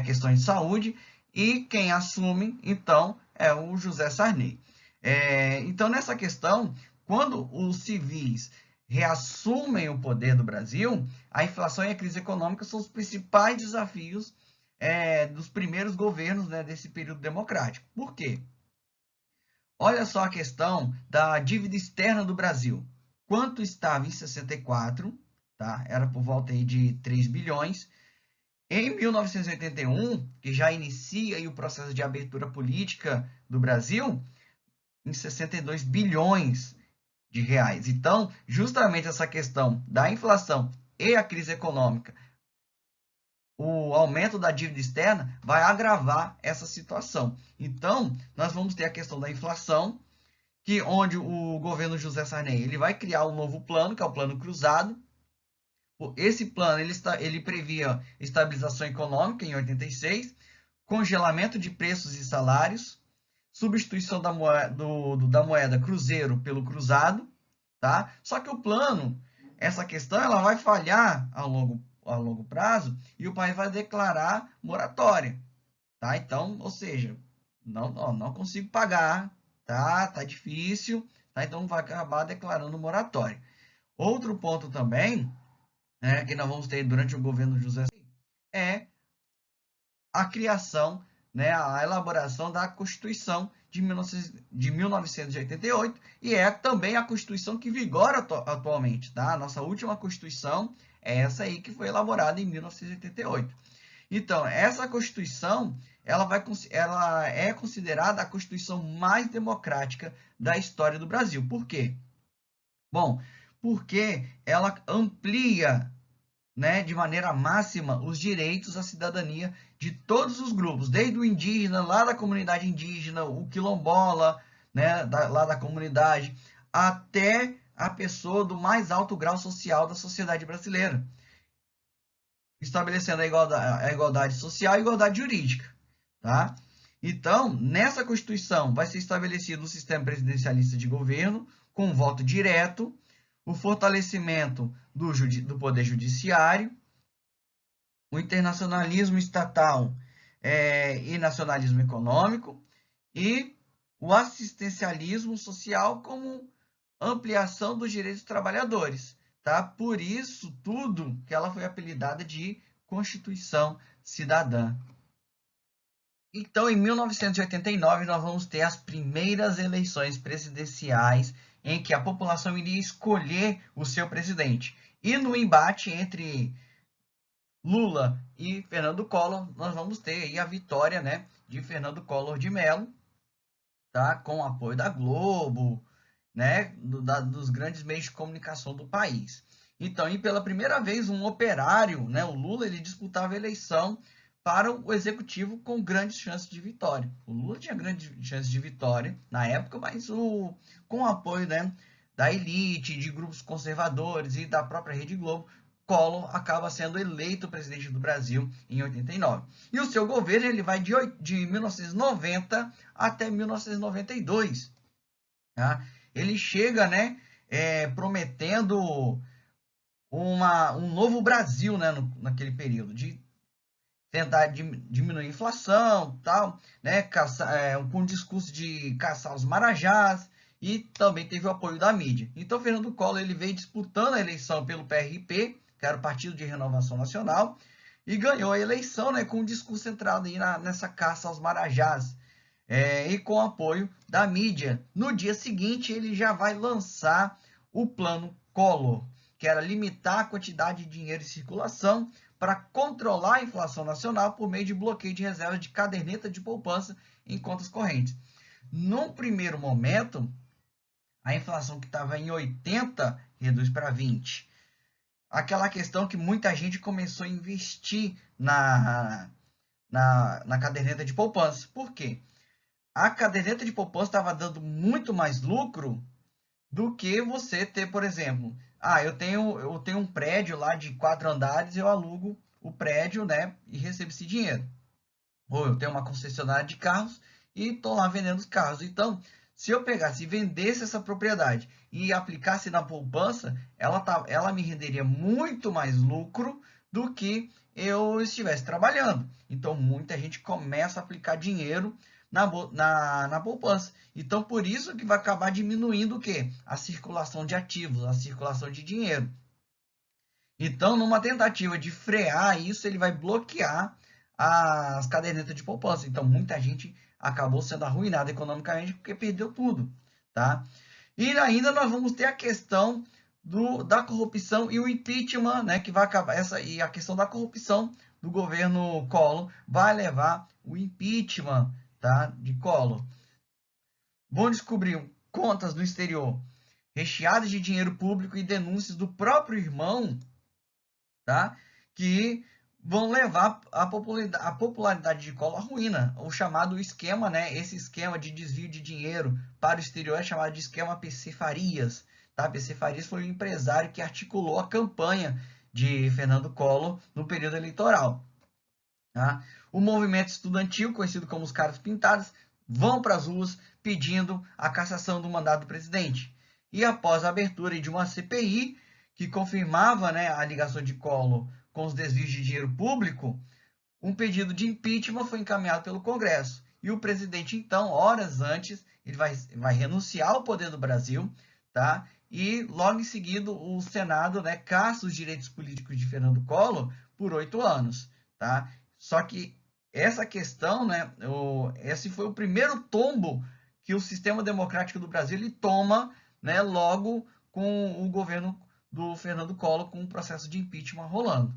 B: questões de saúde, e quem assume, então, é o José Sarney. Então, nessa questão, quando os civis reassumem o poder do Brasil, a inflação e a crise econômica são os principais desafios dos primeiros governos, né, desse período democrático. Por quê? Olha só a questão da dívida externa do Brasil. Quanto estava em 64, tá? Era por volta aí de 3 bilhões. Em 1981, que já inicia aí o processo de abertura política do Brasil, em 62 bilhões de reais. Então, justamente essa questão da inflação e a crise econômica, o aumento da dívida externa vai agravar essa situação. Então, nós vamos ter a questão da inflação, onde o governo José Sarney ele vai criar um novo plano, que é o Plano Cruzado. Esse plano ele previa estabilização econômica em 86, congelamento de preços e salários, substituição da moeda cruzeiro pelo cruzado, tá? Só que o plano, essa questão, ela vai falhar a longo prazo e o país vai declarar moratória, tá? Então, ou seja, não consigo pagar, tá difícil, tá? Então vai acabar declarando moratória. Outro ponto também, né, que nós vamos ter durante o governo José é a criação, né, a elaboração da Constituição de 1988 e é também a Constituição que vigora atualmente, tá? A nossa última Constituição é essa aí que foi elaborada em 1988. Então, essa Constituição, ela é considerada a Constituição mais democrática da história do Brasil. Por quê? Bom, porque ela amplia, né, de maneira máxima os direitos à cidadania de todos os grupos, desde o indígena, lá da comunidade indígena, o quilombola, né, lá da comunidade, até a pessoa do mais alto grau social da sociedade brasileira, estabelecendo a igualdade social e a igualdade jurídica, tá? Então, nessa Constituição vai ser estabelecido o sistema presidencialista de governo, com voto direto, o fortalecimento do poder judiciário, o internacionalismo estatal e nacionalismo econômico, e o assistencialismo social como ampliação dos direitos dos trabalhadores. Tá? Por isso, tudo que ela foi apelidada de Constituição Cidadã. Então, em 1989, nós vamos ter as primeiras eleições presidenciais em que a população iria escolher o seu presidente. E no embate entre Lula e Fernando Collor, nós vamos ter aí a vitória, né, de Fernando Collor de Mello, tá, com o apoio da Globo, né, dos grandes meios de comunicação do país. Então, e pela primeira vez, um operário, né, o Lula, ele disputava a eleição para o executivo com grandes chances de vitória. O Lula tinha grandes chances de vitória na época, mas com o apoio, né, da elite, de grupos conservadores e da própria Rede Globo, Collor acaba sendo eleito presidente do Brasil em 89. E o seu governo ele vai de 1990 até 1992. Tá? Ele chega, né, prometendo um novo Brasil, né, naquele período, de tentar diminuir a inflação, tal, né, com um discurso de caçar os marajás, e também teve o apoio da mídia. Então, Fernando Collor ele veio disputando a eleição pelo PRP, que era o Partido de Renovação Nacional, e ganhou a eleição, né, com um discurso centrado aí nessa caça aos marajás, e com o apoio da mídia. No dia seguinte, ele já vai lançar o Plano Collor, que era limitar a quantidade de dinheiro em circulação para controlar a inflação nacional por meio de bloqueio de reservas de caderneta de poupança em contas correntes. Num primeiro momento, a inflação que estava em 80 reduz para 20. Aquela questão que muita gente começou a investir na caderneta de poupança. Por quê? A caderneta de poupança estava dando muito mais lucro do que você ter, por exemplo, eu tenho um prédio lá de 4 andares, eu alugo o prédio, né, e recebo esse dinheiro. Ou eu tenho uma concessionária de carros e estou lá vendendo os carros. Então, se eu pegasse e vendesse essa propriedade e aplicasse na poupança, ela me renderia muito mais lucro do que eu estivesse trabalhando. Então, muita gente começa a aplicar dinheiro na poupança. Então, por isso que vai acabar diminuindo o quê? A circulação de ativos, a circulação de dinheiro. Então, numa tentativa de frear isso, ele vai bloquear as cadernetas de poupança. Então, muita gente acabou sendo arruinada economicamente porque perdeu tudo, tá? E ainda nós vamos ter a questão da corrupção e o impeachment, né, que vai acabar e a questão da corrupção do governo Collor vai levar o impeachment, tá, de Collor. Vão descobrir contas do exterior recheadas de dinheiro público e denúncias do próprio irmão, tá? Que vão levar a popularidade de Collor à ruína. O chamado esquema, né? Esse esquema de desvio de dinheiro para o exterior é chamado de esquema PC Farias. Tá? PC Farias foi o empresário que articulou a campanha de Fernando Collor no período eleitoral. Tá? O movimento estudantil, conhecido como os Caras Pintados, vão para as ruas pedindo a cassação do mandato do presidente. E após a abertura de uma CPI, que confirmava, né, a ligação de Collor com os desvios de dinheiro público, um pedido de impeachment foi encaminhado pelo Congresso. E o presidente, então, horas antes, ele vai renunciar ao poder do Brasil, tá? E logo em seguida o Senado, né, caça os direitos políticos de Fernando Collor por 8 anos, tá? Só que essa questão, né, esse foi o primeiro tombo que o sistema democrático do Brasil ele toma, né, logo com o governo do Fernando Collor com o processo de impeachment rolando.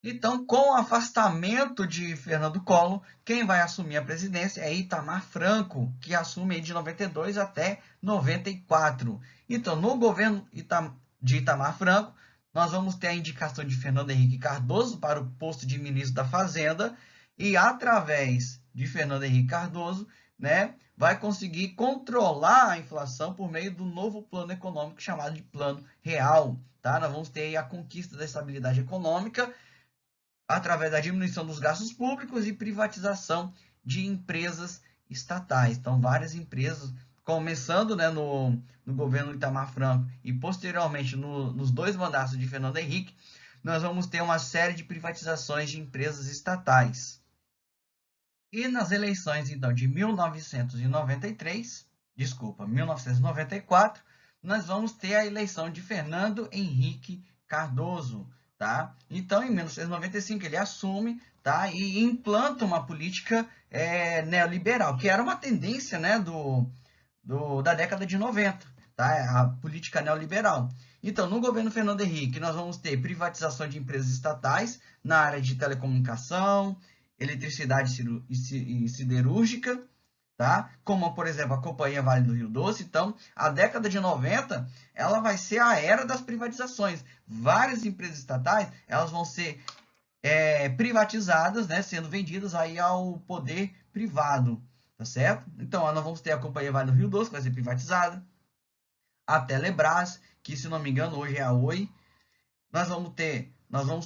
B: Então, com o afastamento de Fernando Collor, quem vai assumir a presidência é Itamar Franco, que assume de 92 até 94. Então, no governo de Itamar Franco, nós vamos ter a indicação de Fernando Henrique Cardoso para o posto de ministro da Fazenda e, através de Fernando Henrique Cardoso, né, vai conseguir controlar a inflação por meio do novo plano econômico chamado de Plano Real. Tá? Nós vamos ter aí a conquista da estabilidade econômica através da diminuição dos gastos públicos e privatização de empresas estatais. Então, várias empresas, começando, né, no governo Itamar Franco e posteriormente nos 2 mandatos de Fernando Henrique, nós vamos ter uma série de privatizações de empresas estatais. E nas eleições, então, de 1994, nós vamos ter a eleição de Fernando Henrique Cardoso, tá? Então, em 1995, ele assume, tá? E implanta uma política neoliberal, que era uma tendência, né, da década de 90, tá? A política neoliberal. Então, no governo Fernando Henrique, nós vamos ter privatização de empresas estatais na área de telecomunicação, eletricidade e siderúrgica, tá? Como, por exemplo, a Companhia Vale do Rio Doce. Então, a década de 90, ela vai ser a era das privatizações. Várias empresas estatais, elas vão ser privatizadas, né, sendo vendidas aí ao poder privado, tá certo? Então, nós vamos ter a Companhia Vale do Rio Doce, que vai ser privatizada, a Telebrás, que, se não me engano, hoje é a Oi. Nós vamos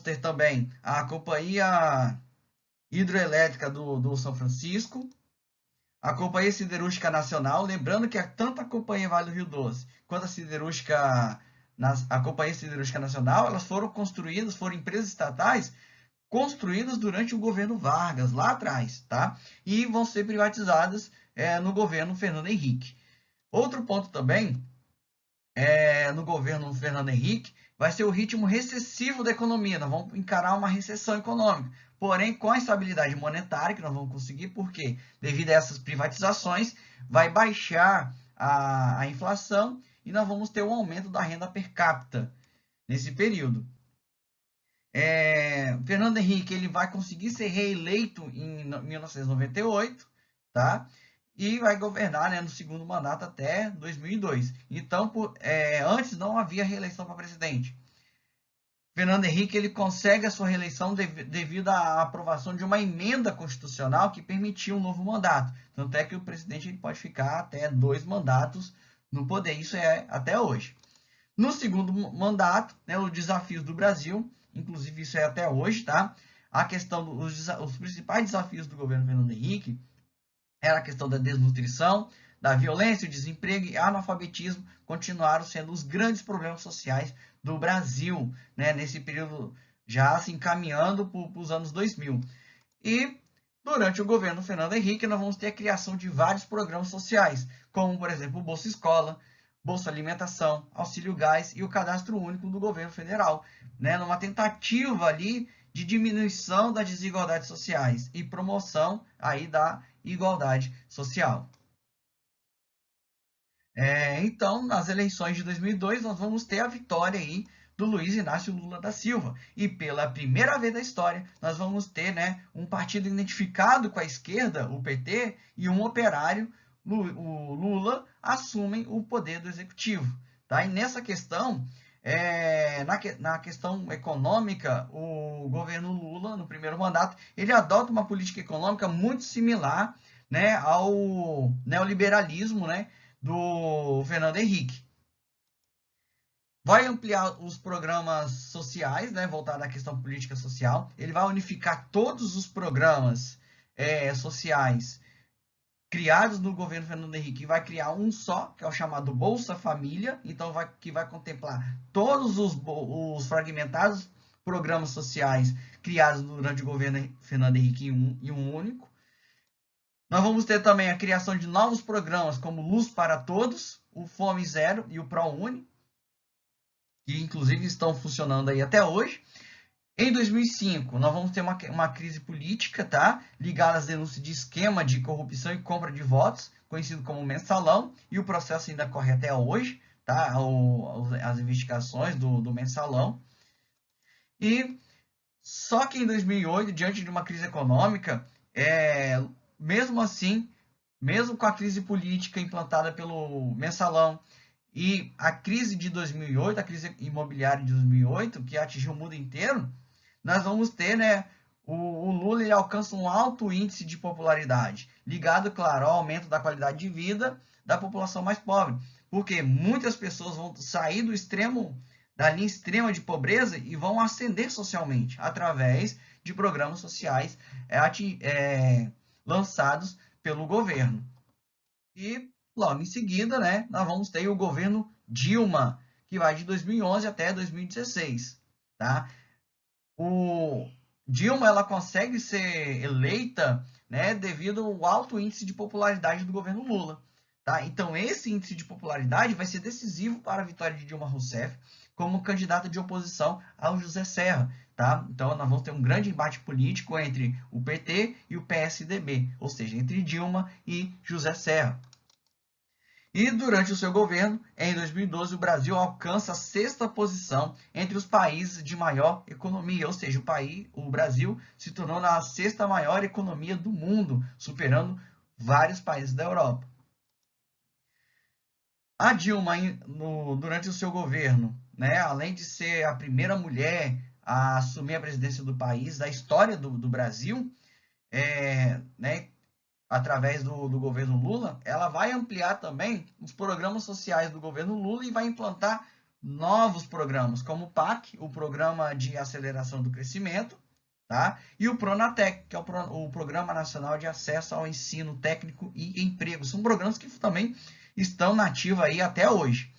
B: ter também a Companhia Hidroelétrica do São Francisco, a Companhia Siderúrgica Nacional, lembrando que tanto a Companhia Vale do Rio Doce quanto a Companhia Siderúrgica Nacional, elas foram empresas estatais construídas durante o governo Vargas, lá atrás, tá? E vão ser privatizadas no governo Fernando Henrique. Outro ponto também, no governo Fernando Henrique, vai ser o ritmo recessivo da economia. Nós vamos encarar uma recessão econômica. Porém, com a estabilidade monetária que nós vamos conseguir, porque devido a essas privatizações, vai baixar a inflação e nós vamos ter um aumento da renda per capita nesse período. Fernando Henrique ele vai conseguir ser reeleito em 1998, tá? E vai governar, né, no segundo mandato até 2002. Então, antes não havia reeleição para presidente. Fernando Henrique ele consegue a sua reeleição devido à aprovação de uma emenda constitucional que permitia um novo mandato. Tanto é que o presidente ele pode ficar até 2 mandatos no poder. Isso é até hoje. No segundo mandato, né, os desafios do Brasil, inclusive isso é até hoje, tá? A questão os principais desafios do governo Fernando Henrique era a questão da desnutrição, da violência, o desemprego e analfabetismo continuaram sendo os grandes problemas sociais do Brasil, né, nesse período já se encaminhando para os anos 2000. E durante o governo Fernando Henrique, nós vamos ter a criação de vários programas sociais, como, por exemplo, o Bolsa Escola, Bolsa Alimentação, Auxílio Gás e o Cadastro Único do governo federal, né, numa tentativa ali de diminuição das desigualdades sociais e promoção aí da igualdade social. Então, nas eleições de 2002, nós vamos ter a vitória aí do Luiz Inácio Lula da Silva. E pela primeira vez na história, nós vamos ter, né, um partido identificado com a esquerda, o PT, e um operário, o Lula, assumem o poder do executivo. Tá? E nessa questão, na questão econômica, o governo Lula, no primeiro mandato, ele adota uma política econômica muito similar, né, ao neoliberalismo, né, do Fernando Henrique. Vai ampliar os programas sociais, né, voltado à questão política social. Ele vai unificar todos os programas sociais criados no governo Fernando Henrique e vai criar um só, que é o chamado Bolsa Família. Então, que vai contemplar todos os fragmentados programas sociais criados durante o governo Fernando Henrique em um único. Nós vamos ter também a criação de novos programas como Luz para Todos, o Fome Zero e o ProUni, que inclusive estão funcionando aí até hoje. Em 2005, nós vamos ter uma crise política, tá? Ligada às denúncias de esquema de corrupção e compra de votos, conhecido como Mensalão, e o processo ainda corre até hoje, tá? As investigações do Mensalão. E só que em 2008, diante de uma crise econômica, mesmo assim, mesmo com a crise política implantada pelo Mensalão e a crise de 2008, a crise imobiliária de 2008, que atingiu o mundo inteiro, nós vamos ter, né, o Lula ele alcança um alto índice de popularidade, ligado, claro, ao aumento da qualidade de vida da população mais pobre, porque muitas pessoas vão sair da linha extrema de pobreza e vão ascender socialmente através de programas sociais lançados pelo governo. E logo em seguida, né, nós vamos ter o governo Dilma, que vai de 2011 até 2016, tá? O Dilma ela consegue ser eleita, né, devido ao alto índice de popularidade do governo Lula, tá? Então esse índice de popularidade vai ser decisivo para a vitória de Dilma Rousseff como candidata de oposição ao José Serra, tá? Então nós vamos ter um grande embate político entre o PT e o PSDB, ou seja, entre Dilma e José Serra. E durante o seu governo, em 2012, o Brasil alcança a 6ª posição entre os países de maior economia, ou seja, o Brasil se tornou a 6ª maior economia do mundo, superando vários países da Europa. A Dilma, durante o seu governo, né, além de ser a primeira mulher a assumir a presidência do país, da história do Brasil, né, através do governo Lula, ela vai ampliar também os programas sociais do governo Lula e vai implantar novos programas, como o PAC, o Programa de Aceleração do Crescimento, tá? E o Pronatec, que é o Programa Nacional de Acesso ao Ensino Técnico e Emprego. São programas que também estão na ativa aí até hoje.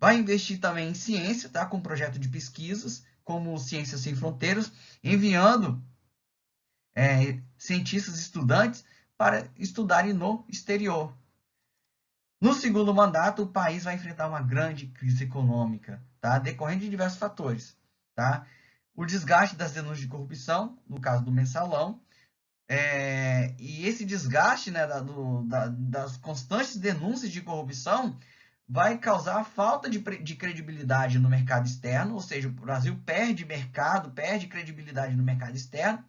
B: Vai investir também em ciência, tá? Com um projeto de pesquisas, como Ciências Sem Fronteiras, enviando cientistas e estudantes para estudarem no exterior. No segundo mandato, o país vai enfrentar uma grande crise econômica, tá? Decorrente de diversos fatores, tá? O desgaste das denúncias de corrupção, no caso do mensalão, e esse desgaste, né, das constantes denúncias de corrupção vai causar falta de credibilidade no mercado externo, ou seja, o Brasil perde mercado, perde credibilidade no mercado externo,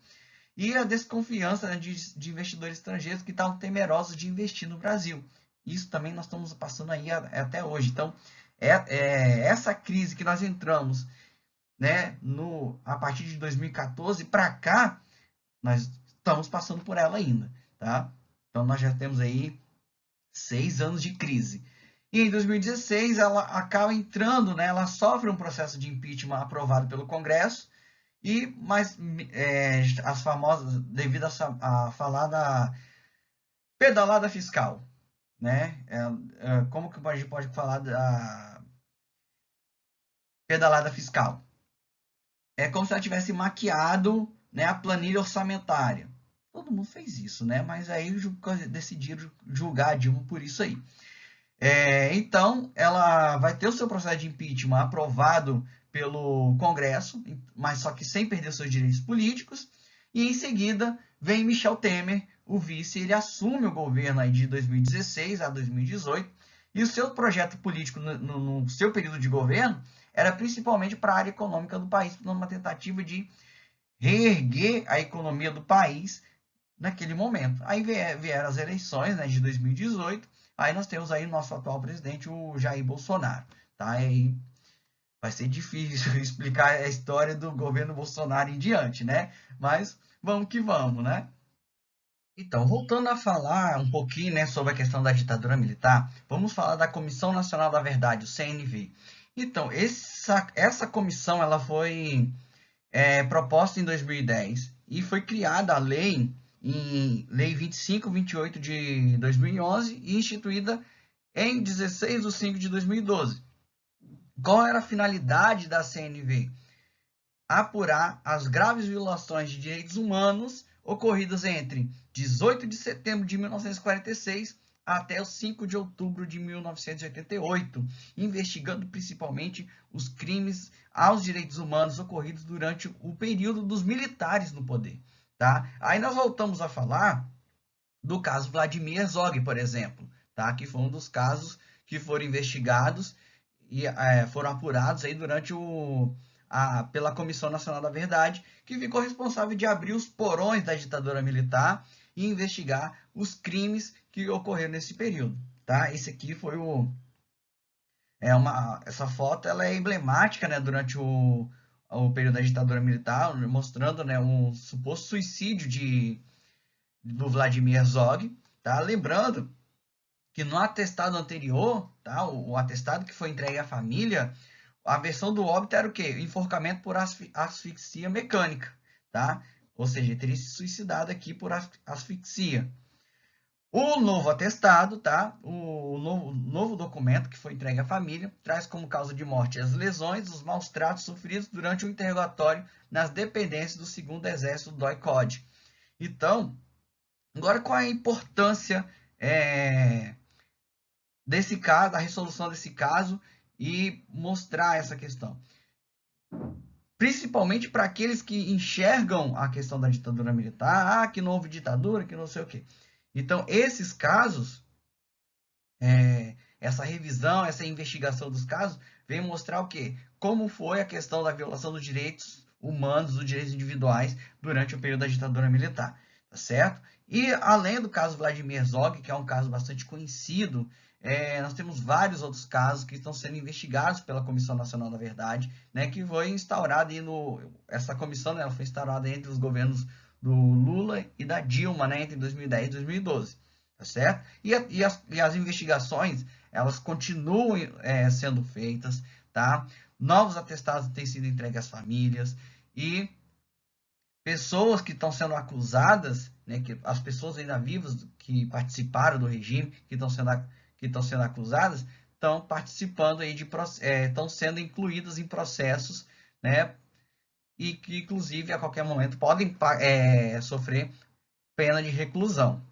B: e a desconfiança, né, de investidores estrangeiros que estavam temerosos de investir no Brasil. Isso também nós estamos passando aí até hoje. Então, essa crise que nós entramos, né, a partir de 2014 para cá, nós estamos passando por ela ainda, tá? Então, nós já temos aí 6 anos de crise. E em 2016, ela acaba entrando, né, ela sofre um processo de impeachment aprovado pelo Congresso, mas as famosas, devido a falar da pedalada fiscal, né? Como que a gente pode falar da pedalada fiscal? É como se ela tivesse maquiado, né, a planilha orçamentária. Todo mundo fez isso, né? Mas aí decidiram julgar a Dilma por isso aí. Então, ela vai ter o seu processo de impeachment aprovado pelo Congresso, mas só que sem perder seus direitos políticos. E em seguida vem Michel Temer, o vice, ele assume o governo aí de 2016 a 2018. E o seu projeto político no seu período de governo era principalmente para a área econômica do país, numa tentativa de reerguer a economia do país naquele momento. Aí vieram as eleições, né, de 2018, aí nós temos aí o nosso atual presidente, o Jair Bolsonaro. Tá? Aí vai ser difícil explicar a história do governo Bolsonaro em diante, né? Mas vamos que vamos, né? Então, voltando a falar um pouquinho, né, sobre a questão da ditadura militar, vamos falar da Comissão Nacional da Verdade, o CNV. Então, essa comissão ela foi proposta em 2010 e foi criada a lei em Lei 2528 de 2011 e instituída em 16 de 5 de 2012. Qual era a finalidade da CNV? Apurar as graves violações de direitos humanos ocorridas entre 18 de setembro de 1946 até o 5 de outubro de 1988, investigando principalmente os crimes aos direitos humanos ocorridos durante o período dos militares no poder. Tá? Aí nós voltamos a falar do caso Vladimir Herzog, por exemplo, tá? Que foi um dos casos que foram investigados e foram apurados aí durante pela Comissão Nacional da Verdade, que ficou responsável de abrir os porões da ditadura militar e investigar os crimes que ocorreram nesse período. Tá? Esse aqui foi essa foto ela é emblemática, né, durante o período da ditadura militar, mostrando, né, um suposto suicídio do Vladimir Herzog. Tá? Lembrando que no atestado anterior, tá, o atestado que foi entregue à família, a versão do óbito era o quê? Enforcamento por asfixia mecânica, tá? Ou seja, ele teria se suicidado aqui por asfixia. O novo atestado, tá? O novo documento que foi entregue à família traz como causa de morte as lesões, os maus tratos sofridos durante o interrogatório nas dependências do 2º Exército do DOI-CODE. Então, agora qual é a importância desse caso, a resolução desse caso e mostrar essa questão? Principalmente para aqueles que enxergam a questão da ditadura militar, que não houve ditadura, que não sei o quê. Então, esses casos, essa revisão, essa investigação dos casos, vem mostrar o quê? Como foi a questão da violação dos direitos humanos, dos direitos individuais, durante o período da ditadura militar, tá certo? E, além do caso Vladimir Herzog, que é um caso bastante conhecido, nós temos vários outros casos que estão sendo investigados pela Comissão Nacional da Verdade, né, que foi instaurada essa comissão, né, ela foi instaurada entre os governos do Lula e da Dilma, né, entre 2010 e 2012, tá certo? E as investigações, elas continuam sendo feitas, tá? Novos atestados têm sido entregues às famílias e pessoas que estão sendo acusadas, né, que as pessoas ainda vivas que participaram do regime, que estão sendo acusadas, estão participando aí estão sendo incluídas em processos, né, e que inclusive a qualquer momento podem sofrer pena de reclusão.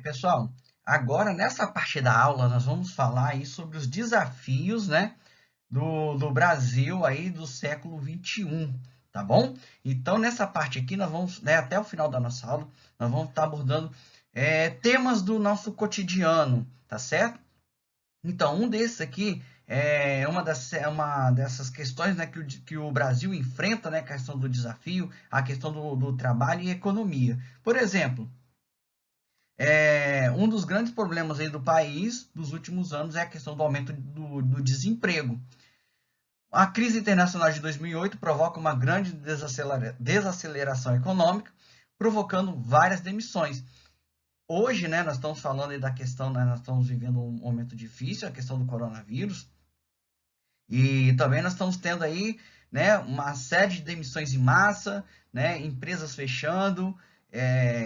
B: Pessoal, Agora, nessa parte da aula, nós vamos falar aí sobre os desafios, né, do Brasil aí do século XXI, tá bom? Então, nessa parte aqui, nós vamos, né, até o final da nossa aula, nós vamos estar abordando temas do nosso cotidiano, tá certo? Então, um desses aqui é uma dessas questões, né, que o Brasil enfrenta, né, a questão do desafio, a questão do trabalho e economia. Por exemplo, um dos grandes problemas aí do país dos últimos anos é a questão do aumento do desemprego. A crise internacional de 2008 provoca uma grande desaceleração econômica, provocando várias demissões. Hoje, né, nós estamos falando aí da questão, né, nós estamos vivendo um momento difícil, a questão do coronavírus, e também nós estamos tendo aí, né, uma série de demissões em massa, né, empresas fechando,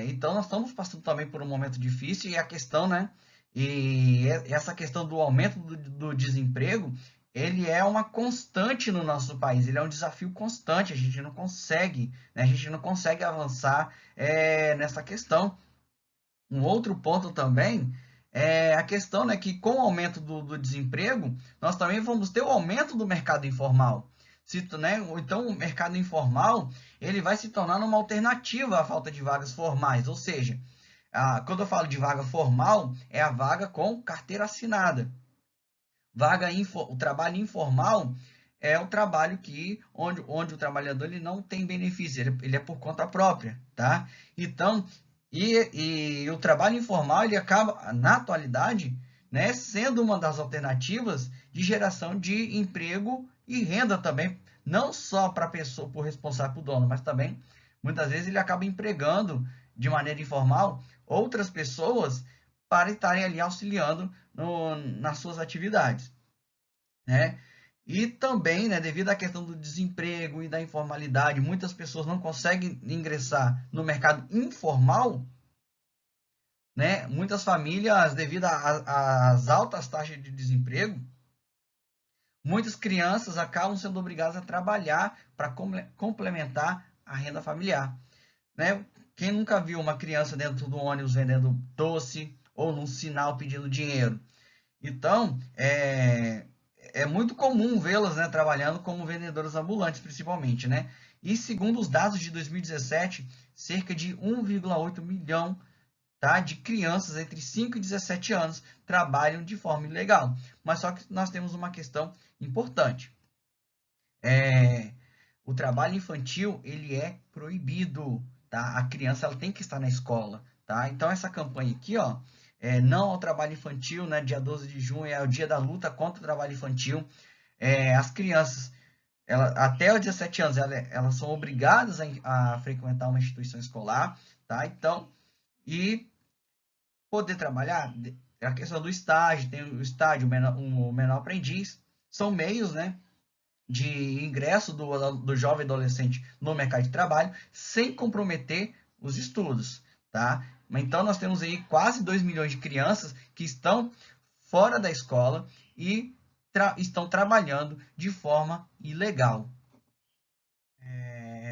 B: então nós estamos passando também por um momento difícil e a questão, né, e essa questão do aumento do desemprego, ele é uma constante no nosso país, ele é um desafio constante, a gente não consegue, né, a gente não consegue avançar nessa questão. Um outro ponto também é a questão, né, que com o aumento do desemprego, nós também vamos ter o aumento do mercado informal. Né, então, o mercado informal ele vai se tornar uma alternativa à falta de vagas formais. Ou seja, quando eu falo de vaga formal, é a vaga com carteira assinada. O trabalho informal é o trabalho onde o trabalhador ele não tem benefício, ele é por conta própria, tá? Então, e o trabalho informal ele acaba, na atualidade, né, sendo uma das alternativas de geração de emprego e renda também, não só para a pessoa, por responsável, por dono, mas também, muitas vezes, ele acaba empregando de maneira informal outras pessoas para estarem ali auxiliando nas suas atividades, né? E também, né, devido à questão do desemprego e da informalidade, muitas pessoas não conseguem ingressar no mercado informal, né? Muitas famílias, devido às altas taxas de desemprego, muitas crianças acabam sendo obrigadas a trabalhar para complementar a renda familiar, né? Quem nunca viu uma criança dentro do ônibus vendendo doce ou num sinal pedindo dinheiro? Então, é muito comum vê-las, né, trabalhando como vendedoras ambulantes, principalmente, né? E segundo os dados de 2017, cerca de 1,8 milhão, tá, de crianças entre 5 e 17 anos trabalham de forma ilegal. Mas só que nós temos uma questão importante. O trabalho infantil, ele é proibido, tá? A criança ela tem que estar na escola, tá? Então, essa campanha aqui, ó, não ao trabalho infantil, né? Dia 12 de junho é o dia da luta contra o trabalho infantil. As crianças, até os 17 anos, elas são obrigadas a frequentar uma instituição escolar, tá? Então, e poder trabalhar, a questão do estágio, tem o estágio, o menor aprendiz, são meios, né, de ingresso do jovem adolescente no mercado de trabalho, sem comprometer os estudos, tá? Então, nós temos aí quase 2 milhões de crianças que estão fora da escola e estão trabalhando de forma ilegal.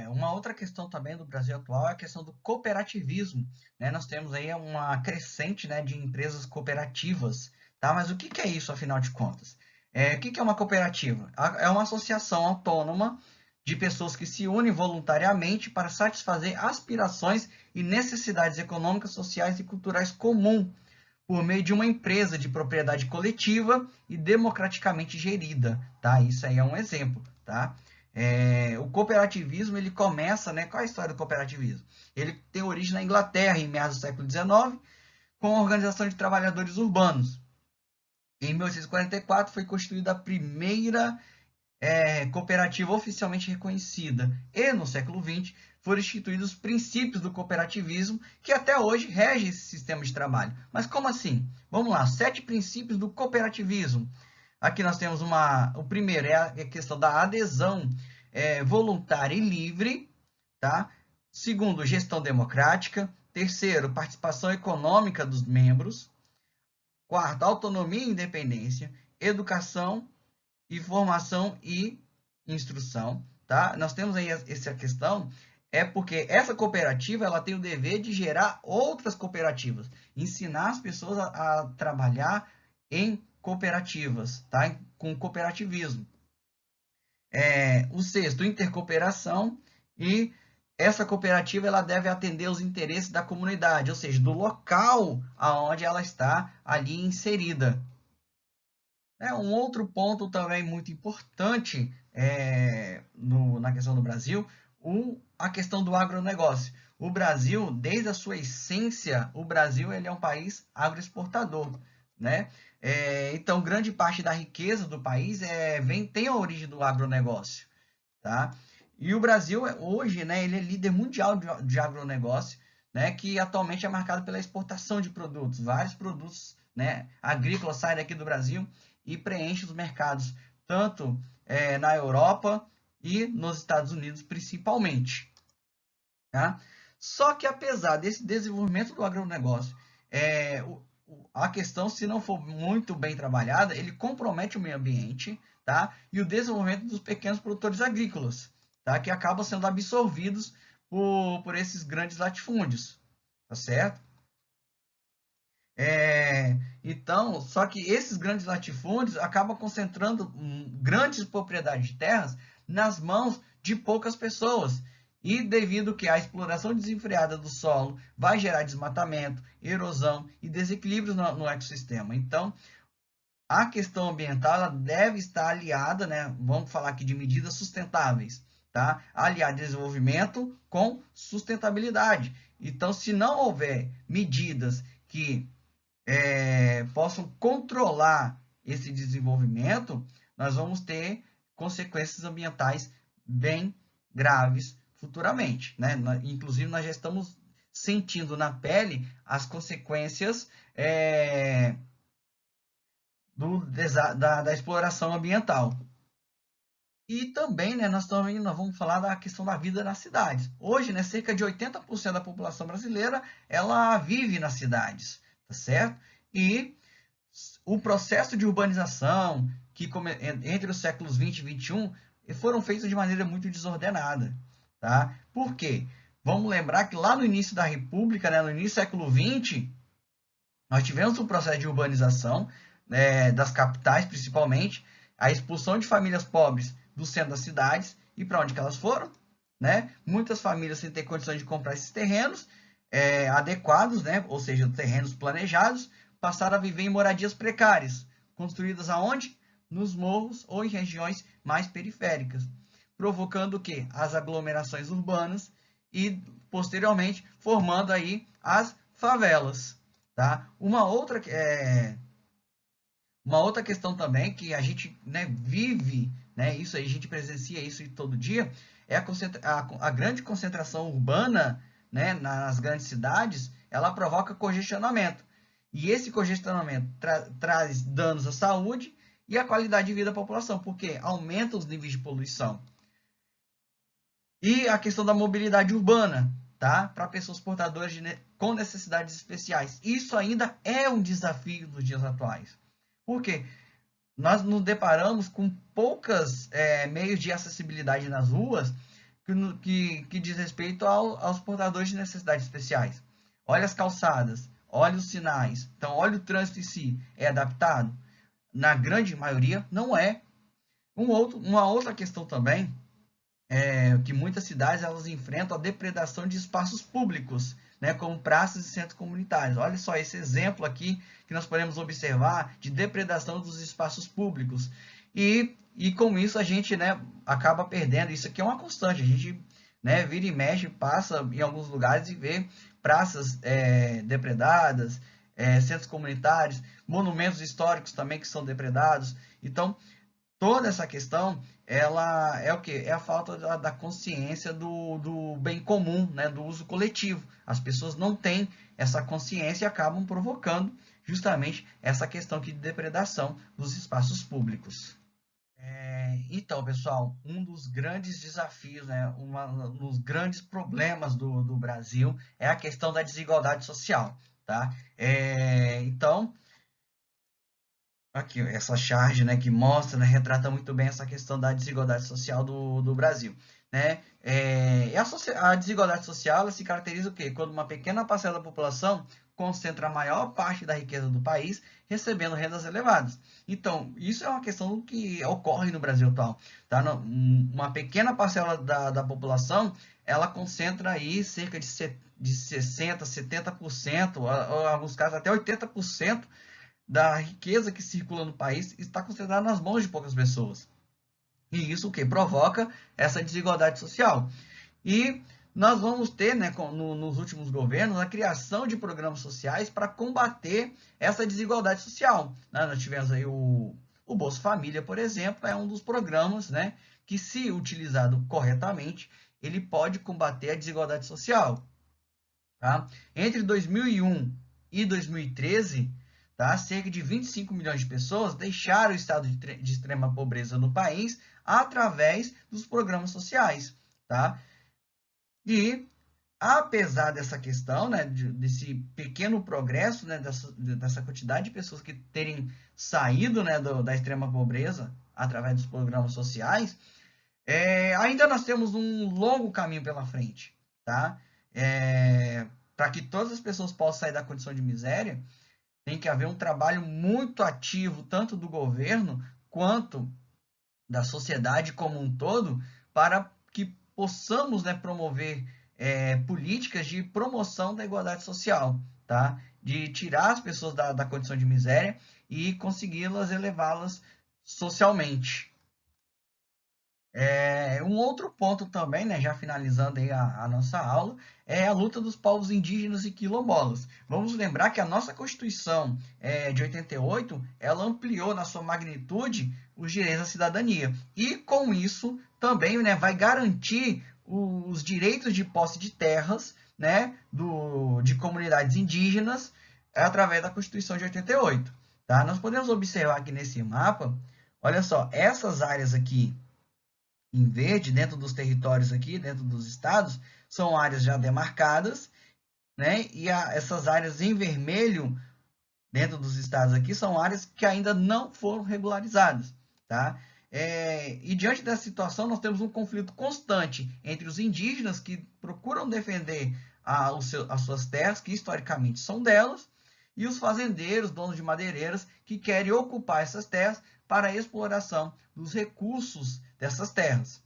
B: Uma outra questão também do Brasil atual é a questão do cooperativismo, né? Nós temos aí uma crescente, né, de empresas cooperativas, tá? Mas o que é isso, afinal de contas? O que é uma cooperativa? É uma associação autônoma de pessoas que se unem voluntariamente para satisfazer aspirações e necessidades econômicas, sociais e culturais comuns por meio de uma empresa de propriedade coletiva e democraticamente gerida, tá? Isso aí é um exemplo, tá? O cooperativismo ele começa, né? Qual é a história do cooperativismo? Ele tem origem na Inglaterra em meados do século XIX, com a Organização de Trabalhadores Urbanos. Em 1844 foi constituída a primeira cooperativa oficialmente reconhecida. E no século XX foram instituídos os princípios do cooperativismo, que até hoje regem esse sistema de trabalho. Mas como assim? Vamos lá, 7 princípios do cooperativismo. Aqui nós temos o primeiro é a questão da adesão voluntária e livre, tá? Segundo, gestão democrática. Terceiro, participação econômica dos membros. Quarto, autonomia e independência. Educação, informação e instrução, tá? Nós temos aí essa questão é porque essa cooperativa ela tem o dever de gerar outras cooperativas, ensinar as pessoas a trabalhar em cooperativas, tá? Com cooperativismo. O sexto, intercooperação, e essa cooperativa ela deve atender os interesses da comunidade, ou seja, do local aonde ela está ali inserida. Um outro ponto também muito importante na questão do Brasil, a questão do agronegócio. O Brasil, desde a sua essência, o Brasil ele é um país agroexportador, né? Então, grande parte da riqueza do país tem a origem do agronegócio, tá? E o Brasil, hoje, né, ele é líder mundial de agronegócio, né, que atualmente é marcado pela exportação de produtos. Vários produtos, né, agrícolas saem daqui do Brasil e preenchem os mercados, tanto na Europa e nos Estados Unidos, principalmente. Tá? Só que, apesar desse desenvolvimento do agronegócio, a questão, se não for muito bem trabalhada, ele compromete o meio ambiente, tá? E o desenvolvimento dos pequenos produtores agrícolas, tá? Que acabam sendo absorvidos por esses grandes latifúndios, tá certo? Então, só que esses grandes latifúndios acabam concentrando grandes propriedades de terras nas mãos de poucas pessoas. E devido que a exploração desenfreada do solo vai gerar desmatamento, erosão e desequilíbrios no ecossistema. Então, a questão ambiental ela deve estar aliada, né? Vamos falar aqui de medidas sustentáveis, tá? Aliar desenvolvimento com sustentabilidade. Então, se não houver medidas que possam controlar esse desenvolvimento, nós vamos ter consequências ambientais bem graves futuramente, né? Inclusive, nós já estamos sentindo na pele as consequências da exploração ambiental. E também, né, nós vamos falar da questão da vida nas cidades. Hoje, né, cerca de 80% da população brasileira ela vive nas cidades, tá certo? E o processo de urbanização que entre os séculos 20 e 21 foram feitos de maneira muito desordenada, tá? Por quê? Vamos lembrar que lá no início da República, né, no início do século 20, nós tivemos um processo de urbanização, das capitais, principalmente, a expulsão de famílias pobres do centro das cidades. E para onde que elas foram? Né? Muitas famílias sem ter condições de comprar esses terrenos adequados, né? Ou seja, terrenos planejados, passaram a viver em moradias precárias, construídas aonde? Nos morros ou em regiões mais periféricas, provocando o quê? As aglomerações urbanas e, posteriormente, formando aí as favelas. Tá? Uma outra questão também que a gente, né, vive, né, isso aí, a gente presencia isso todo dia, é a grande concentração urbana, né, nas grandes cidades, ela provoca congestionamento. E esse congestionamento traz danos à saúde e à qualidade de vida da população, porque aumenta os níveis de poluição. E a questão da mobilidade urbana, tá? Para pessoas portadoras com necessidades especiais. Isso ainda é um desafio nos dias atuais. Por quê? Nós nos deparamos com poucos meios de acessibilidade nas ruas que diz respeito aos portadores de necessidades especiais. Olha as calçadas, olha os sinais. Então, olha o trânsito em si. É adaptado? Na grande maioria, não é. Uma outra questão também que muitas cidades elas enfrentam a depredação de espaços públicos, né, como praças e centros comunitários. Olha só esse exemplo aqui que nós podemos observar de depredação dos espaços públicos. E com isso a gente, né, acaba perdendo. Isso aqui é uma constante. A gente, né, vira e mexe, passa em alguns lugares e vê praças depredadas, centros comunitários, monumentos históricos também que são depredados. Então, toda essa questão, ela é o quê? É a falta da consciência do bem comum, né? Do uso coletivo. As pessoas não têm essa consciência e acabam provocando justamente essa questão aqui de depredação dos espaços públicos. Então, pessoal, um dos grandes desafios, né, um dos grandes problemas do Brasil é a questão da desigualdade social, tá? Então, aqui, essa charge, né, que mostra, né, retrata muito bem essa questão da desigualdade social do Brasil, né? A desigualdade social ela se caracteriza o quê? Quando uma pequena parcela da população concentra a maior parte da riqueza do país, recebendo rendas elevadas. Então, isso é uma questão que ocorre no Brasil atual. Tá? Uma pequena parcela da população, ela concentra aí cerca de 60%, 70%, ou em alguns casos até 80% da riqueza que circula no país está concentrada nas mãos de poucas pessoas. E isso o que provoca essa desigualdade social. E nós vamos ter, né, nos últimos governos, a criação de programas sociais para combater essa desigualdade social. Nós tivemos aí o Bolsa Família, por exemplo, é um dos programas, né, que, se utilizado corretamente, ele pode combater a desigualdade social. Tá? Entre 2001 e 2013, tá, cerca de 25 milhões de pessoas deixaram o estado de extrema pobreza no país através dos programas sociais. Tá? E, apesar dessa questão, né, desse pequeno progresso, né, dessa quantidade de pessoas que terem saído, né, da extrema pobreza através dos programas sociais, ainda nós temos um longo caminho pela frente. Tá? Para que todas as pessoas possam sair da condição de miséria, tem que haver um trabalho muito ativo, tanto do governo quanto da sociedade como um todo, para que possamos, né, promover políticas de promoção da igualdade social, tá? De tirar as pessoas da condição de miséria e consegui-las elevá-las socialmente. Um outro ponto também, né, já finalizando aí a nossa aula, é a luta dos povos indígenas e quilombolas. Vamos lembrar que a nossa Constituição de 88, ela ampliou na sua magnitude os direitos à cidadania. E com isso também, né, vai garantir os direitos de posse de terras, né, de comunidades indígenas através da Constituição de 88. Tá? Nós podemos observar aqui nesse mapa, olha só, essas áreas aqui em verde, dentro dos territórios aqui, dentro dos estados, são áreas já demarcadas, né? E essas áreas em vermelho, dentro dos estados aqui, são áreas que ainda não foram regularizadas, tá? E diante dessa situação, nós temos um conflito constante entre os indígenas que procuram defender as suas terras, que historicamente são delas, e os fazendeiros, donos de madeireiras, que querem ocupar essas terras para a exploração dos recursos dessas terras.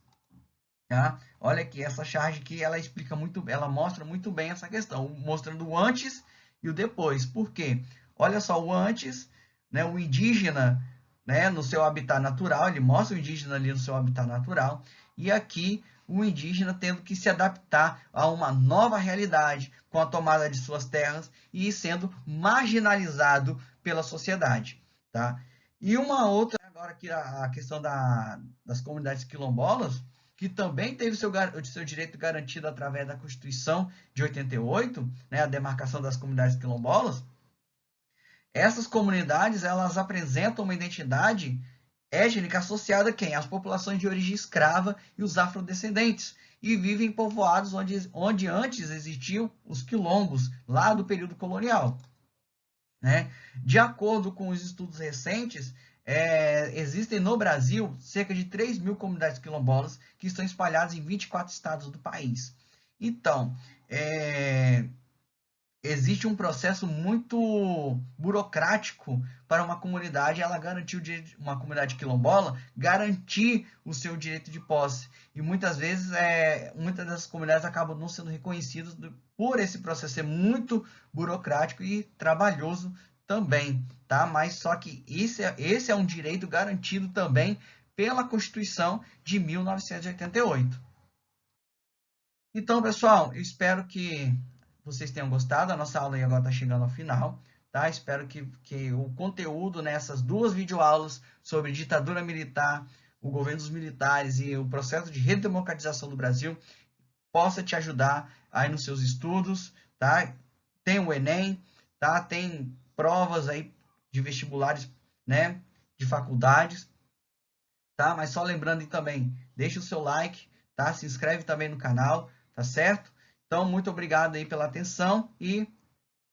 B: Tá? Olha aqui, essa charge aqui, ela mostra muito bem essa questão, mostrando o antes e o depois. Por quê? Olha só, o antes, né, o indígena, né, no seu habitat natural, ele mostra o indígena ali no seu habitat natural, e aqui o indígena tendo que se adaptar a uma nova realidade com a tomada de suas terras e sendo marginalizado pela sociedade. Tá? E uma outra, agora aqui a questão das comunidades quilombolas, que também teve o seu direito garantido através da Constituição de 88, né, a demarcação das comunidades quilombolas. Essas comunidades, elas apresentam uma identidade étnica associada a quem? Às populações de origem escrava e os afrodescendentes, e vivem em povoados onde antes existiam os quilombos, lá do período colonial. Né? De acordo com os estudos recentes, existem no Brasil cerca de 3 mil comunidades quilombolas que estão espalhadas em 24 estados do país. Então, existe um processo muito burocrático para uma comunidade, ela garantir uma comunidade quilombola, garantir o seu direito de posse. E muitas vezes, muitas das comunidades acabam não sendo reconhecidas por esse processo ser muito burocrático e trabalhoso também, tá? Mas só que esse é um direito garantido também pela Constituição de 1988. Então, pessoal, eu espero que vocês tenham gostado. A nossa aula agora está chegando ao final. Tá? Espero que o conteúdo nessas duas videoaulas sobre ditadura militar, o governo dos militares e o processo de redemocratização do Brasil possa te ajudar aí nos seus estudos. Tá? Tem o Enem, tá? Tem provas aí de vestibulares, né? De faculdades. Tá? Mas só lembrando também, deixa o seu like, tá? Se inscreve também no canal, tá certo? Então, muito obrigado aí pela atenção e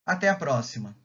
B: até a próxima.